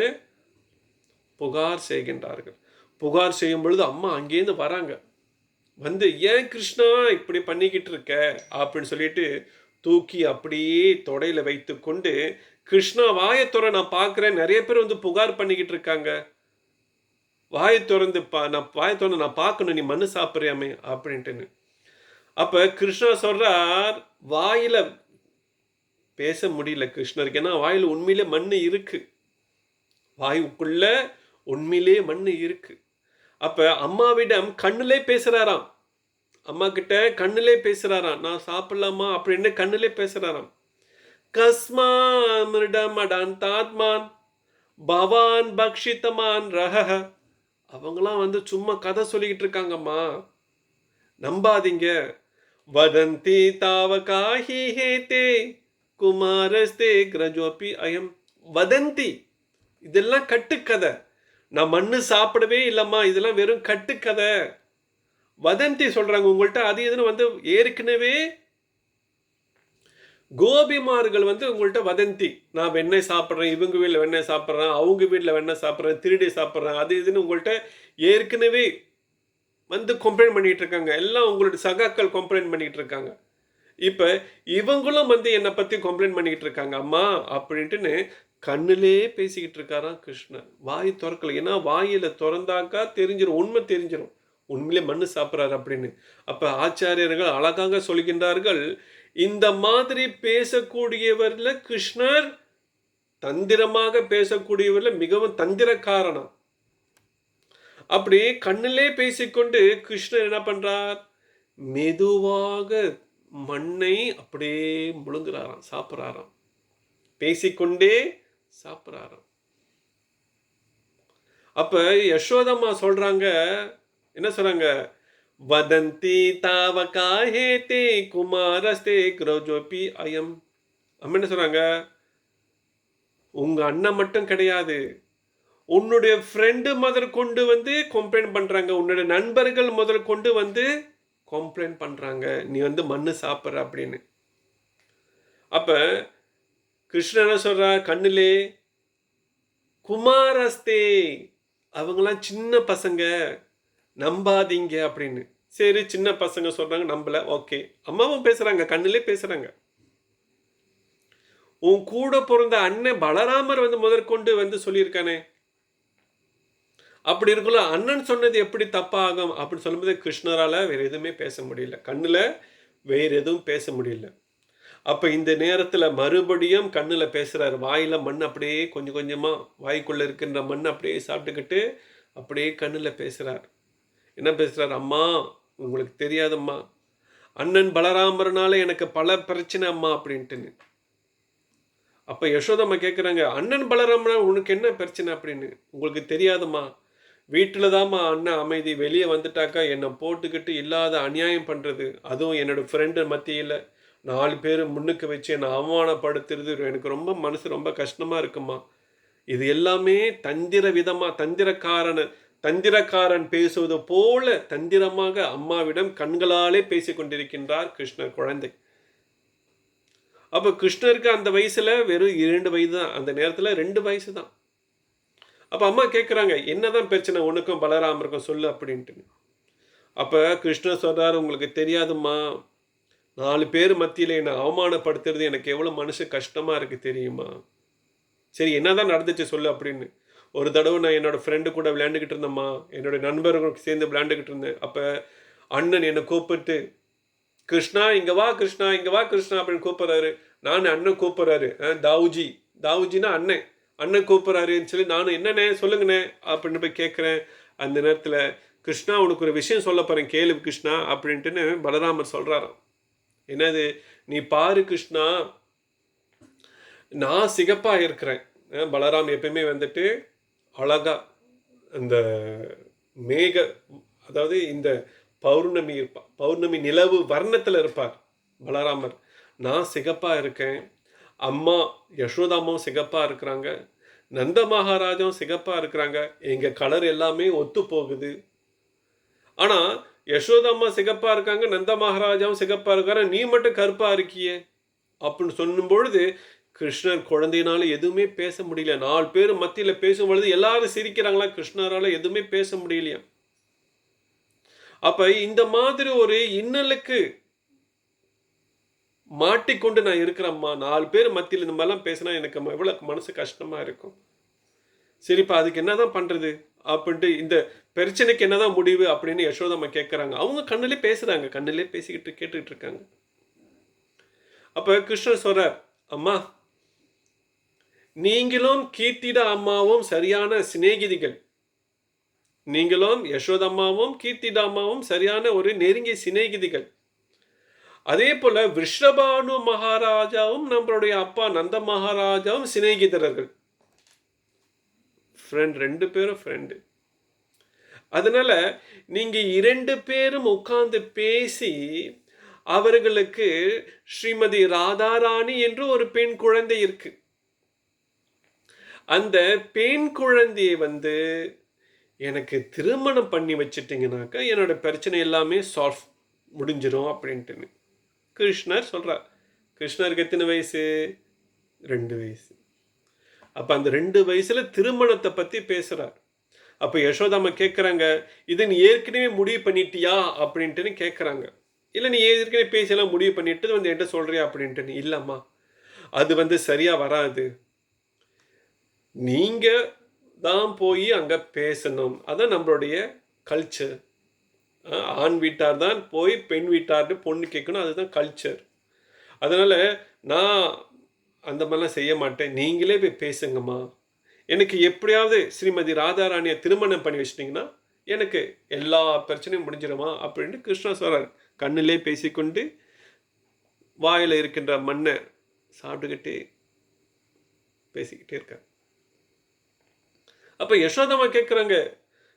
புகார் செய்கின்றார்கள். புகார் செய்யும் பொழுது அம்மா அங்கேருந்து வராங்க. வந்து ஏன் கிருஷ்ணா இப்படி பண்ணிக்கிட்டு இருக்க அப்படின்னு சொல்லிட்டு தூக்கி அப்படியே தொடையில வைத்து கொண்டு, கிருஷ்ணா வாயத்துறை நான் பார்க்குறேன், நிறைய பேர் வந்து புகார் பண்ணிக்கிட்டு இருக்காங்க, வாயை திறந்து நான் பார்க்கணும், நீ மண்ணு சாப்பிட்றியாமே அப்படின்ட்டுன்னு. அப்ப கிருஷ்ணா சொல்றார், வாயில பேச முடியல கிருஷ்ணருக்கு. ஏன்னா வாயில உண்மையிலே மண்ணு இருக்கு, வாயுக்குள்ள உண்மையிலே மண்ணு இருக்கு. அப்ப அம்மாவிடம் கண்ணுலே பேசுறாராம், அம்மா கிட்ட கண்ணுலே பேசுறாராம், நான் சாப்பிடலாமா அப்படின்னு கண்ணுலே பேசுறாராம். கஸ்மான் மிருடம் அடாந்தாத்மான் பவான் பக்ஷிதமான் ரஹ. அவங்களாம் வந்து சும்மா கதை சொல்லிக்கிட்டு இருக்காங்கம்மா, நம்பாதீங்க. வதந்தி தாவகாஹி ஹேதே குமாரஸ்தே கிரஜோபி அயம். வதந்தி, இதெல்லாம் கட்டுக்கதை, நான் மண்ணு சாப்பிடவே இல்லைம்மா, இதெல்லாம் வெறும் கட்டுக்கதை. வதந்தி சொல்றாங்க உங்கள்கிட்ட. அது எதுன்னு வந்து ஏற்கனவே கோபிமார்கள் வந்து உங்கள்கிட்ட வதந்தி, நான் வெண்ணெய் சாப்பிட்றேன், இவங்க வீட்டில் வெண்ணெய் சாப்பிட்றேன், அவங்க வீட்டில் வெண்ணெய் சாப்பிட்றேன், திருடி சாப்பிட்றேன், அது இதுன்னு உங்கள்கிட்ட ஏற்கனவே வந்து கம்ப்ளைண்ட் பண்ணிட்டு இருக்காங்க. எல்லாம் உங்களுடைய சகாக்கள் கம்ப்ளைண்ட் பண்ணிட்டு இருக்காங்க. இப்போ இவங்களும் வந்து என்னை பற்றி கம்ப்ளைண்ட் பண்ணிக்கிட்டு இருக்காங்க அம்மா அப்படின்ட்டுன்னு கண்ணிலே பேசிக்கிட்டு இருக்காராம் கிருஷ்ணர். வாய் திறக்கல. ஏன்னா வாயில திறந்தாக்கா தெரிஞ்சிடும், உண்மை தெரிஞ்சிடும். உண்மையிலே மண்ணு சாப்பிட்றாரு அப்படின்னு. அப்ப ஆச்சாரியர்கள் அழகாக சொல்கின்றார்கள், இந்த மாதிரி பேசக்கூடியவர்ல கிருஷ்ணர் தந்திரமாக பேசக்கூடியவர்ல மிகவும் தந்திரக்காரனா. அப்படி கண்ணிலே பேசிக்கொண்டு கிருஷ்ணர் என்ன பண்றார், மெதுவாக மண்ணை அப்படியே முழுங்குறாராம், சாப்பிட்றாராம். பேசிக்கொண்டே சாப்பிட்றாராம். அப்ப யசோதம்மா சொல்றாங்க, என்ன சொல்றாங்க, வதந்தி தாவ காஹேதே குமாரஸ்தே கிரஜோபி அயம். அம்மா என்ன சொல்றாங்க, உங்க அண்ணன் மட்டும் கிடையாது, உன்னுடைய ஃப்ரெண்டு முதல் கொண்டு வந்து கம்ப்ளைண்ட் பண்றாங்க, உன்னுடைய நண்பர்கள் முதல் கொண்டு வந்து கம்ப்ளைண்ட் பண்றாங்க, நீ வந்து மண்ணு சாப்பிட்ற அப்படின்னு. அப்ப கிருஷ்ணன் சொல்றா, கண்ணிலே குமாரஸ்தே, அவங்களாம் சின்ன பசங்க, நம்பாதீங்க அப்படின்னு. சரி, சின்ன பசங்க சொல்றாங்க, நம்பல, ஓகே. அம்மாவும் பேசுறாங்க, கண்ணிலே பேசுறாங்க. உன் கூட பிறந்த அண்ணன் பலராமர் வந்து முதற்கொண்டு வந்து சொல்லியிருக்கானே, அப்படி இருக்குள்ள அண்ணன் சொன்னது எப்படி தப்பாகும் அப்படின்னு சொல்லும்போது கிருஷ்ணரால வேற எதுவுமே பேச முடியல, கண்ணுல வேற எதுவும் பேச முடியல. அப்ப இந்த நேரத்துல மறுபடியும் கண்ணுல பேசுறாரு. வாயில மண் அப்படியே கொஞ்சம் கொஞ்சமா வாய்க்குள்ள இருக்கின்ற மண் அப்படியே சாப்பிட்டுக்கிட்டு அப்படியே கண்ணுல பேசுறார். என்ன பேசுறாரு, அம்மா உங்களுக்கு தெரியாதம்மா, அண்ணன் பலராமர்னால எனக்கு பல பிரச்சனை அம்மா அப்படின்ட்டுன்னு. அப்ப யசோதம்மா கேட்குறாங்க, அண்ணன் பலராமனா உனக்கு என்ன பிரச்சனை அப்படின்னு, உங்களுக்கு தெரியாதம்மா, வீட்டில் தாம்மா அண்ணன் அமைதி, வெளியே வந்துட்டாக்கா என்னை போட்டுக்கிட்டு இல்லாத அநியாயம் பண்ணுறது, அதுவும் என்னோட ஃப்ரெண்டு மத்தியில் 4 பேர் முன்னுக்கு வச்சு என்னை அவமானப்படுத்துறது எனக்கு ரொம்ப மனசு ரொம்ப கஷ்டமாக இருக்குமா. இது எல்லாமே தந்திரக்காரன் பேசுவது போல தந்திரமாக அம்மாவிடம் கண்களாலே பேசிக்கொண்டிருக்கின்றார் கிருஷ்ணர் குழந்தை. அப்போ கிருஷ்ணருக்கு அந்த வயசுல வெறும் 2 வயது தான், அந்த நேரத்தில் 2 வயசு தான். அப்போ அம்மா கேட்குறாங்க, என்னதான் பிரச்சனை உனக்கும் பலராமருக்கும் சொல்லு அப்படின்ட்டு. அப்போ கிருஷ்ணர் சொல்றாரு, உங்களுக்கு தெரியாதும்மா, 4 பேர் மத்தியில் என்னை அவமானப்படுத்துறது எனக்கு எவ்வளோ மனசு கஷ்டமாக இருக்குது தெரியுமா. சரி, என்னதான் நடந்துச்சு சொல்லு அப்படின்னு. ஒரு தடவை நான் என்னோட ஃப்ரெண்டு கூட விளையாண்டுக்கிட்டு இருந்தேம்மா, என்னோட நண்பர்களுக்கு சேர்ந்து விளையாண்டுக்கிட்டு இருந்தேன். அப்போ அண்ணன் என்னை கூப்பிட்டு, கிருஷ்ணா இங்கே வா, கிருஷ்ணா இங்கே வா கிருஷ்ணா அப்படின்னு கூப்பிட்றாரு. நான் அண்ணன் கூப்பிட்றாரு, தாவுஜினா அண்ணன், அண்ணன் கூப்பிட்றாருன்னு சொல்லி நானும் என்னண்ணே சொல்லுங்கண்ணே அப்படின்னு போய் கேட்குறேன். அந்த நேரத்தில் கிருஷ்ணா உனக்கு ஒரு விஷயம் சொல்ல போகிறேன் கேளு கிருஷ்ணா அப்படின்ட்டுன்னு பலராமர் சொல்கிறாராம். என்னது, நீ பாரு கிருஷ்ணா, நான் சிகப்பாக இருக்கிறேன். பலராம் எப்பயுமே வந்துட்டு அழகா அந்த மேக, அதாவது இந்த பௌர்ணமி இருப்பார், பௌர்ணமி நிலவு வர்ணத்தில் இருப்பார் பலராமர். நான் சிகப்பாக இருக்கேன், அம்மா யசோதாமாவும் சிகப்பாக இருக்கிறாங்க, நந்த மகாராஜாவும் சிகப்பாக இருக்கிறாங்க, எங்கள் கலர் எல்லாமே ஒத்து போகுது. ஆனால் யசோதாம்மா சிகப்பாக இருக்காங்க, நந்த மகாராஜாவும் சிகப்பாக இருக்காரு, நீ மட்டும் கருப்பாக இருக்கியே அப்படின்னு சொல்லும் பொழுது கிருஷ்ணர் குழந்தையினால எதுவுமே பேச முடியல. 4 பேர் மத்தியில் பேசும் பொழுது எல்லாரும் சிரிக்கிறாங்களா, கிருஷ்ணரால எதுவுமே பேச முடியலையா. அப்ப இந்த மாதிரி ஒரு இன்னலுக்கு மாட்டிக்கொண்டு நான் இருக்கிறேம்மா, 4 பேர் மத்தியில் இந்த மாதிரிலாம் பேசினா எனக்கு எவ்வளவு மனசு கஷ்டமா இருக்கும். சரிப்பா, அதுக்கு என்னதான் பண்றது அப்படின்ட்டு, இந்த பிரச்சனைக்கு என்னதான் முடிவு அப்படின்னு யசோதம்மா கேட்கறாங்க. அவங்க கண்ணிலே பேசுறாங்க, கண்ணிலே பேசிக்கிட்டு கேட்டுக்கிட்டு இருக்காங்க. அப்ப கிருஷ்ணர் சொல்றார், அம்மா நீங்களும் கீர்த்திட அம்மாவும் சரியான சிநேகிதிகள், நீங்களும் யசோதம்மாவும் கீர்த்திட அம்மாவும் சரியான ஒரு நெருங்கிய சிநேகிதிகள். அதே போல விஷ்ணபானு மகாராஜாவும் நம்மளுடைய அப்பா நந்த மகாராஜாவும் சிநேகிதர்கள், ஃப்ரெண்ட், 2 பேரும் ஃப்ரெண்டு. அதனால நீங்க 2 பேரும் உட்கார்ந்து பேசி அவர்களுக்கு ஸ்ரீமதி ராதாராணி என்று ஒரு பெண் குழந்தை இருக்கு, அந்த பெண் குழந்தையை வந்து எனக்கு திருமணம் பண்ணி வச்சிட்டிங்கனாக்கா என்னோட பிரச்சனை எல்லாமே சால்வ் முடிஞ்சிடும் அப்படின்ட்டு கிருஷ்ணர் சொல்றார். கிருஷ்ணருக்கு எத்தனை வயசு, 2 வயசு. அப்ப அந்த 2 வயசுல திருமணத்தை பத்தி பேசுறார். அப்ப யசோதாமா கேட்குறாங்க, இதை நீ ஏற்கனவே முடிவு பண்ணிட்டியா அப்படின்ட்டு கேட்குறாங்க. இல்லை, நீ ஏற்கனவே பேசலாம் முடிவு பண்ணிட்டு வந்து என்கிட்ட சொல்றியா அப்படின்ட்டு. இல்லம்மா, அது வந்து சரியா வராது, நீங்கள் தான் போய் அங்கே பேசணும். அதான் நம்மளுடைய கல்ச்சர். ஆண் வீட்டார் தான் போய் பெண் வீட்டார்னு பொண்ணு கேட்கணும். அதுதான் கல்ச்சர். அதனால் நான் அந்த மாதிரிலாம் செய்ய மாட்டேன். நீங்களே போய் பேசுங்கம்மா. எனக்கு எப்படியாவது ஸ்ரீமதி ராதாராணியை திருமணம் பண்ணி வச்சிட்டிங்கன்னா எனக்கு எல்லா பிரச்சனையும் முடிஞ்சிடுமா அப்படின்ட்டு கிருஷ்ணா சொல்கிறார். கண்ணிலே பேசிக்கொண்டு வாயில் இருக்கின்ற மண்ணை சாப்பிட்டுக்கிட்டே பேசிக்கிட்டே இருக்கார். அப்போ யசோதம்மா கேட்குறாங்க,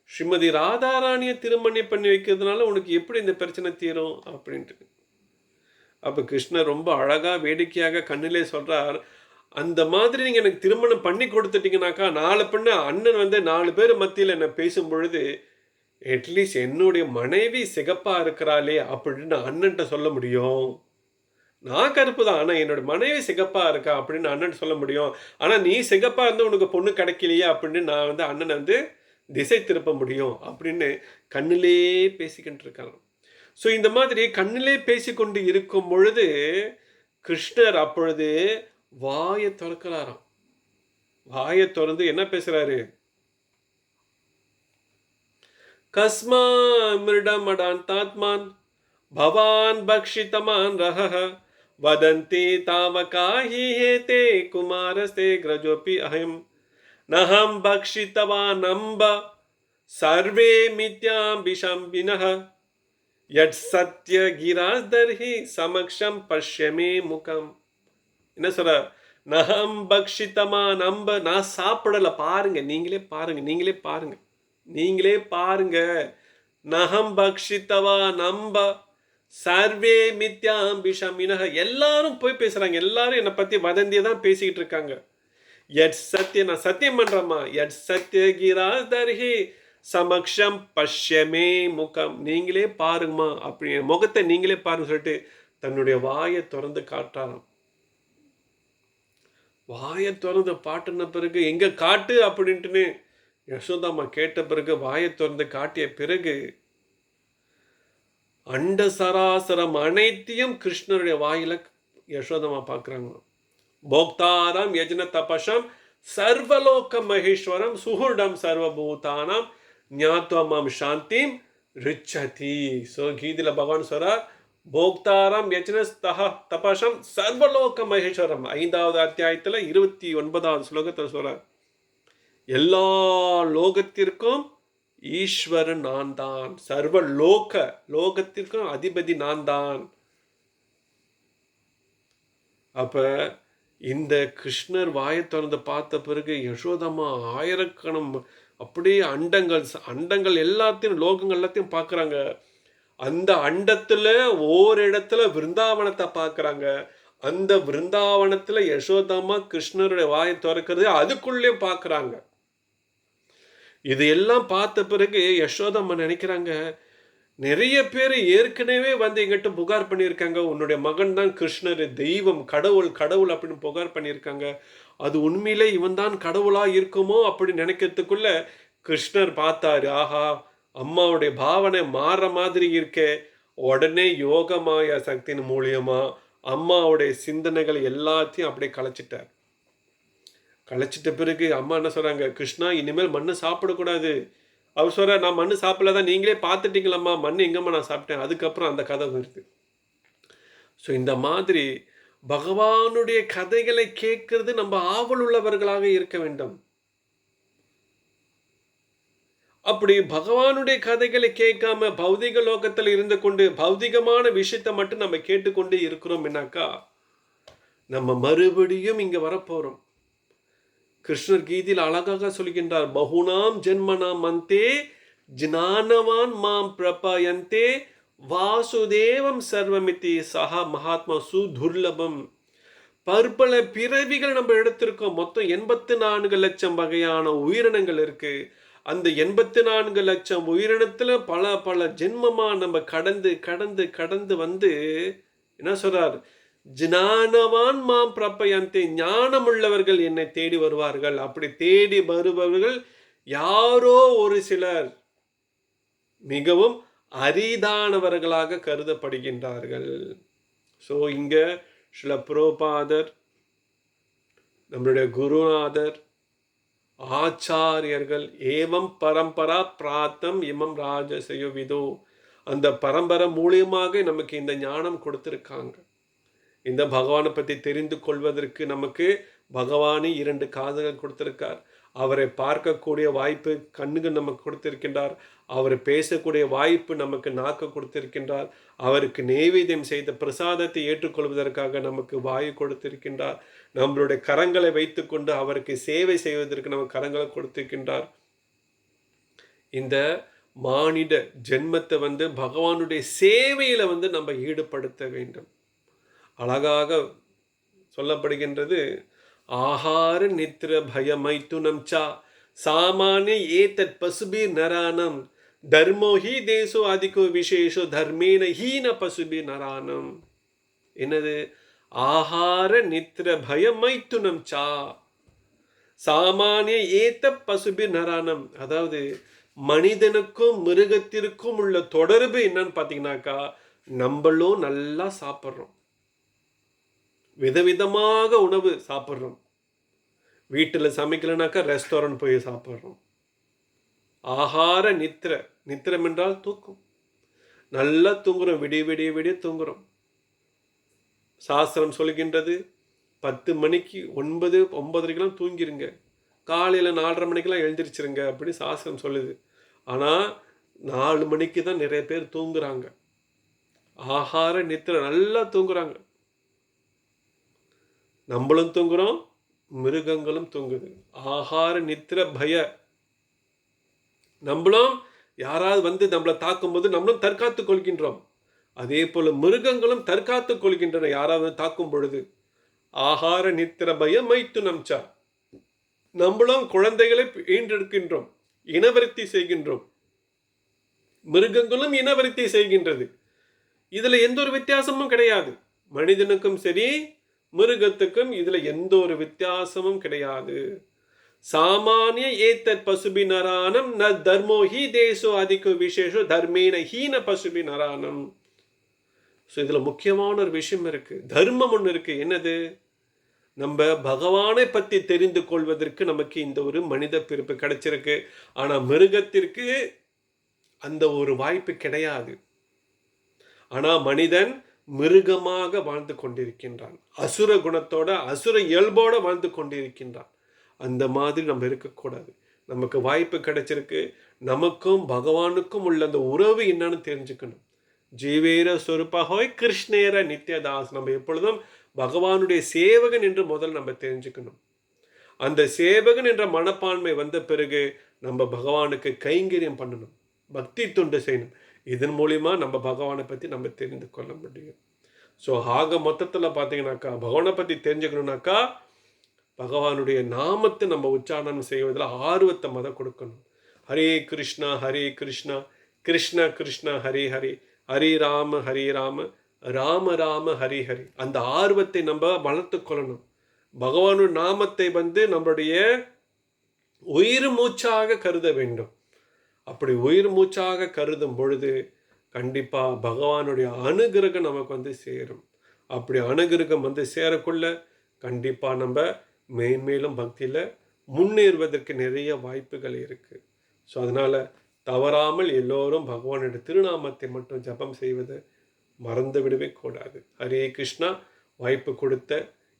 ஸ்ரீமதி ராதாராணியை திருமணம் பண்ணி வைக்கிறதுனால உனக்கு எப்படி இந்த பிரச்சனை தீரும் அப்படின்ட்டு. அப்போ கிருஷ்ணர் ரொம்ப அழகாக வேடிக்கையாக கண்ணிலே சொல்கிறார், அந்த மாதிரி நீங்கள் எனக்கு திருமணம் பண்ணி கொடுத்துட்டீங்கனாக்கா நாலு பெண்ணு அண்ணன் 4 பேர் மத்தியில் என்ன பேசும் பொழுது அட்லீஸ்ட் என்னுடைய மனைவி சிகப்பாக இருக்கிறாளே அப்படின்னு அண்ணன்ட்ட சொல்ல முடியும். நான் கருப்பு தான், ஆனால் என்னோட மனைவி சிகப்பாக இருக்கா அப்படின்னு அண்ணன் சொல்ல முடியும். ஆனால் நீ சிகப்பாக இருந்து உனக்கு பொண்ணு கிடைக்கலையா அப்படின்னு நான் அண்ணனை திசை திருப்ப முடியும் அப்படின்னு கண்ணிலே பேசிக்கிட்டு இருக்காங்க. ஸோ இந்த மாதிரி கண்ணிலே பேசிக்கொண்டு இருக்கும் பொழுது கிருஷ்ணர் அப்பொழுது வாயை திறக்கிறாராம். வாயை திறந்து என்ன பேசுறாரு? கஸ்மா மிருடம் அடான் தாத்மான் பவான் பக்ஷிதமான் ரஹ வதந்தி தாவகாஹி ஹேதே குமாரஸ்தே கிரஜோபி அஹம் நஹம் பக்ஷிதவான் அம்ப சர்வே மித்யாம் பிஷம்பினஹ யட் சத்ய கிராஸ்தர்ஹி சமக்ஷம் பஷ்யமே முகம். என்ன சொல்ற? நஹம் பக்ஷிதமான் அம்ப, நான் சாப்பிடல, பாருங்க, நீங்களே பாருங்க, நீங்களே பாருங்க, நீங்களே பாருங்க. நஹம் பக்ஷிதவான் அம்ப சர்வே மித்யாம் பிஷமினஹ. எல்லாரும் போய் பேசுறாங்க, எல்லாரும் என்னை பத்தி வதந்தியை தான் பேசிக்கிட்டு இருக்காங்க. யட் சத்ய, நான் சத்தியம் பண்றேம்மா, யட் சத்ய கிராஸ்தர்ஹி சமக்ஷம் பஷ்யமே முகம், நீங்களே பாருங்கம்மா, அப்படி முகத்தை நீங்களே பாருங்க சொல்லிட்டு தன்னுடைய வாயை திறந்து காட்டாராம். வாயை திறந்து பாட்டுன பிறகு எங்க காட்டு அப்படின்ட்டுன்னு யசோதாமா கேட்ட பிறகு வாயை திறந்து காட்டிய பிறகு அண்ட சராசரம் அனைத்தையும் கிருஷ்ணருடைய வாயில யசோதாமா பார்க்குறாங்க. போக்தாரம் யஜ்ன தபசம் சர்வலோக மகேஸ்வரம் சுஹுர்டம் சர்வபூதானம் ஞாத்வமாம் சாந்திம் ரிச்சதி. ஸோ கீதையில் பகவான் சொல்றார், போக்தாரம் யஜ்ன தபசம் சர்வலோக மகேஸ்வரம். 5வது அத்தியாயத்தில் 29வது ஸ்லோகத்தில் சொல்றார், எல்லா லோகத்திற்கும் ஈஸ்வரன் நான் தான், சர்வ லோகத்திற்கும் அதிபதி நான் தான். அப்ப இந்த கிருஷ்ணர் வாயை திறந்து பார்த்த பிறகு யசோதம்மா ஆயிரக்கணம் அப்படியே அண்டங்கள் எல்லாத்தையும், லோகங்கள் எல்லாத்தையும் பார்க்குறாங்க. அந்த அண்டத்துல ஓரிடத்துல விருந்தாவனத்தை பார்க்குறாங்க. அந்த விருந்தாவனத்துல யசோதம்மா கிருஷ்ணருடைய வாயை திறக்கிறது அதுக்குள்ளே பார்க்குறாங்க. இது எல்லாம் பார்த்த பிறகு யசோதம்மா நினைக்கிறாங்க, நிறைய பேர் ஏற்கனவே எங்கிட்ட புகார் பண்ணியிருக்காங்க, உன்னுடைய மகன் தான் கிருஷ்ணர், தெய்வம், கடவுள் அப்படின்னு புகார் பண்ணியிருக்காங்க. அது உண்மையிலே இவன் தான் கடவுளா இருக்குமோ அப்படி நினைக்கிறதுக்குள்ள கிருஷ்ணர் பார்த்தாரு, ஆஹா அம்மாவுடைய பாவனை மாற மாதிரி இருக்கே. உடனே யோகமாய சக்தியின் மூலியமா அம்மாவுடைய சிந்தனைகள் எல்லாத்தையும் அப்படியே கலைச்சிட்டார். கலைச்சிட்ட பிறகு அம்மா என்ன சொல்றாங்க, கிருஷ்ணா இனிமேல் மண்ணு சாப்பிடக்கூடாது. அவர் சொல்ற, நான் மண்ணு சாப்பிடலதான், நீங்களே பார்த்துட்டீங்களம்மா, மண்ணு எங்கம்மா நான் சாப்பிட்டேன். அதுக்கப்புறம் அந்த கதை வருது. ஸோ இந்த மாதிரி பகவானுடைய கதைகளை கேட்கறது நம்ம ஆவல் உள்ளவர்களாக இருக்க வேண்டும். அப்படி பகவானுடைய கதைகளை கேட்காம பௌதிக லோகத்தில் இருந்து கொண்டு பௌதிகமான விஷயத்தை மட்டும் நம்ம கேட்டுக்கொண்டு இருக்கிறோம் என்னாக்கா நம்ம மறுபடியும் இங்க வரப்போறோம். கிருஷ்ணர் கீதையில் அழகாக சொல்கின்றார், பகுனாம் ஜென்மனாம் அந்தே ஜ்ஞானவான் மாம் பிரபயந்தே வாசுதேவம் சர்வமிதி சஹா மகாத்மா சுதுர்லபம். பற்பல பிறவிகள் நம்ம எடுத்திருக்கோம். மொத்தம் 84 லட்சம் வகையான உயிரினங்கள் இருக்கு. அந்த 84 லட்சம் உயிரினத்துல பல பல ஜென்மமா நம்ம கடந்து கடந்து கடந்து வந்து என்ன சொல்றார், ஜ்ஞானவான் மாம் பிரபயந்தே, ஞானம் உள்ளவர்கள் என்னை தேடி வருவார்கள். அப்படி தேடி வருபவர்கள் யாரோ ஒரு சிலர் மிகவும் அரிதானவர்களாக கருதப்படுகின்றார்கள். ஸோ இங்க ஸ்ரீல பிரபுபாதர், நம்மளுடைய குருநாதர் ஆச்சாரியர்கள் ஏவம் பரம்பரா பிராத்தம் இமம் ராஜசயோ விதோ, அந்த பரம்பரை மூலியமாக நமக்கு இந்த ஞானம் கொடுத்திருக்காங்க. இந்த பகவானை பற்றி தெரிந்து கொள்வதற்கு நமக்கு பகவானே 2 காதுகள் கொடுத்திருக்கார். அவரை பார்க்கக்கூடிய வாய்ப்பு கண்ணுகள் நமக்கு கொடுத்திருக்கின்றார். அவர் பேசக்கூடிய வாய்ப்பு நமக்கு நாக்கு கொடுத்திருக்கின்றார். அவருக்கு நெய்வேத்தியம் செய்த பிரசாதத்தை ஏற்றுக்கொள்வதற்காக நமக்கு வாயு கொடுத்திருக்கின்றார். நம்மளுடைய கரங்களை வைத்துக்கொண்டு அவருக்கு சேவை செய்வதற்கு நம்ம கரங்களை கொடுத்திருக்கின்றார். இந்த மானிட ஜென்மத்தை பகவானுடைய சேவையில நம்ம ஈடுபடுத்த வேண்டும். அழகாக சொல்லப்படுகின்றது, ஆஹார நித்திர பயமைத்துனம் சா சாமானிய ஏதத் பசுபீர் நரானம் தர்மோஹி தேசோ அதிகோ விசேஷோ தர்மேன ஹீன பசுபீர் நரானம். என்னது? ஆஹார நித்திர பயமைத்துனம் சா சாமானிய ஏத்த பசுபீர் நரானம். அதாவது மனிதனுக்கும் மிருகத்திற்கும் உள்ள தொடர்பு என்னன்னு பார்த்தீங்கன்னாக்கா, நம்மளும் நல்லா சாப்பிட்றோம், விதவிதமாக உணவு சாப்பிட்றோம். வீட்டில் சமைக்கலனாக்கா ரெஸ்டாரண்ட் போய் சாப்பிட்றோம். ஆகார நித்திர, நித்திரம் என்றால் தூக்கம். நல்லா தூங்குறோம், விடிய விடிய விடிய தூங்குறோம். சாஸ்திரம் சொல்கின்றது 10 மணிக்கு 9:30க்கெல்லாம் தூங்கிருங்க, காலையில் 4:30 மணிக்கெல்லாம் எழுந்திரிச்சிருங்க அப்படி சாஸ்திரம் சொல்லுது. ஆனால் 4 மணிக்கு தான் நிறைய பேர் தூங்குறாங்க. ஆகார நித்திர நல்லா தூங்குறாங்க. நம்மளும் தூங்குறோம், மிருகங்களும் தூங்குது. ஆகார நித்திர பய. நம்மளும் யாராவது நம்மளை தாக்கும்போது நம்மளும் தற்காத்து கொள்கின்றோம். அதே போல மிருகங்களும் தற்காத்து கொள்கின்றன யாராவது தாக்கும் பொழுது. ஆகார நித்திர பய மைத்து நம்சா. நம்மளும் குழந்தைகளை ஈன்றெடுக்கின்றோம், இனவருத்தி செய்கின்றோம். மிருகங்களும் இனவருத்தி செய்கின்றது. இதுல எந்த ஒரு வித்தியாசமும் கிடையாது. மனிதனுக்கும் சரி மிருகத்துக்கும் இதுல எந்த ஒரு வித்தியாசமும் கிடையாது. சாமானிய ஏத்தத் பசுபி நரானம் ந தர்மோஹி தேசோ அதிக விசேஷோ தர்மேன ஹீன பசுபி நரானம். இதுல முக்கியமான ஒரு விஷயம் இருக்கு, தர்மம் ஒன்று இருக்கு. என்னது? நம்ம பகவானை பத்தி தெரிந்து கொள்வதற்கு நமக்கு இந்த ஒரு மனித பிறப்பு கிடைச்சிருக்கு. ஆனா மிருகத்திற்கு அந்த ஒரு வாய்ப்பு கிடையாது. ஆனா மனிதன் மிருகமாக வாழ்ந்து கொண்டிருக்கின்றான், அசுர குணத்தோட அசுர இயல்போட வாழ்ந்து கொண்டிருக்கின்றான். அந்த மாதிரி நம்ம இருக்கக்கூடாது. நமக்கு வாய்ப்பு கிடைச்சிருக்கு, நமக்கும் பகவானுக்கும் உள்ள அந்த உறவு என்னன்னு தெரிஞ்சுக்கணும். ஜீவேர சொருப்பஹோய் கிருஷ்ணேர நித்யதாஸ். நம்ம எப்பொழுதும் பகவானுடைய சேவகன் என்று முதல் நம்ம தெரிஞ்சுக்கணும். அந்த சேவகன் என்ற மனப்பான்மை வந்த பிறகு நம்ம பகவானுக்கு கைங்கரியம் பண்ணணும், பக்தி தொண்டு செய்யணும். இதன் மூலிமா நம்ம பகவானை பற்றி நம்ம தெரிந்து கொள்ள முடியும். ஸோ ஆக மொத்தத்தில் பார்த்தீங்கன்னாக்கா, பகவானை பற்றி தெரிஞ்சுக்கணுன்னாக்கா பகவானுடைய நாமத்தை நம்ம உச்சாரணம் செய்வதில் ஆர்வத்தை கொடுக்கணும். ஹரே கிருஷ்ணா ஹரே கிருஷ்ணா கிருஷ்ண கிருஷ்ண ஹரே ஹரே, ஹரே ராம ராம ராம ஹரி ஹரி. அந்த ஆர்வத்தை நம்ம வளர்த்து கொள்ளணும். பகவானுடைய நாமத்தை நம்மளுடைய உயிர் மூச்சாக கருத வேண்டும். அப்படி உயிர் மூச்சாக கருதும் பொழுது கண்டிப்பா பகவானுடைய அனுகிரகம் நமக்கு சேரும். அப்படி அனுகிரகம் சேரக்குள்ள கண்டிப்பா நம்ம மேன்மேலும் பக்தியில முன்னேறுவதற்கு நிறைய வாய்ப்புகள் இருக்கு. ஸோ அதனால தவறாமல் எல்லோரும் பகவானுடைய திருநாமத்தை மட்டும் ஜபம் செய்வது மறந்து விடவே கூடாது. ஹரே கிருஷ்ணா. வாய்ப்பு கொடுத்த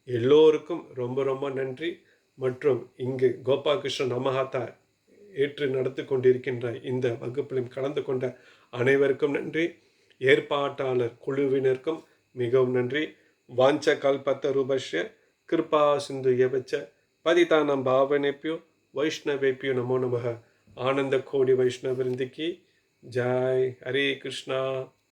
எல்லோருக்கும் ரொம்ப ரொம்ப நன்றி. மற்றும் இங்கு கோபாலகிருஷ்ண நமஹாத்தா ஏற்று நடத்தி கொண்டிருக்கின்ற இந்த வகுப்பிலும் கலந்து கொண்ட அனைவருக்கும் நன்றி. ஏற்பாட்டாளர் குழுவினருக்கும் மிகவும் நன்றி. வாஞ்ச கல்பத்த ரூபஸ்ய கிருபா சிந்து யவச்ச பதிதானம் பாவனேப்யோ வைஷ்ணவேப்யோ நமோ நமः. ஆனந்த கோடி வைஷ்ணவ விருந்திக்கு ஜாய். ஹரே கிருஷ்ணா.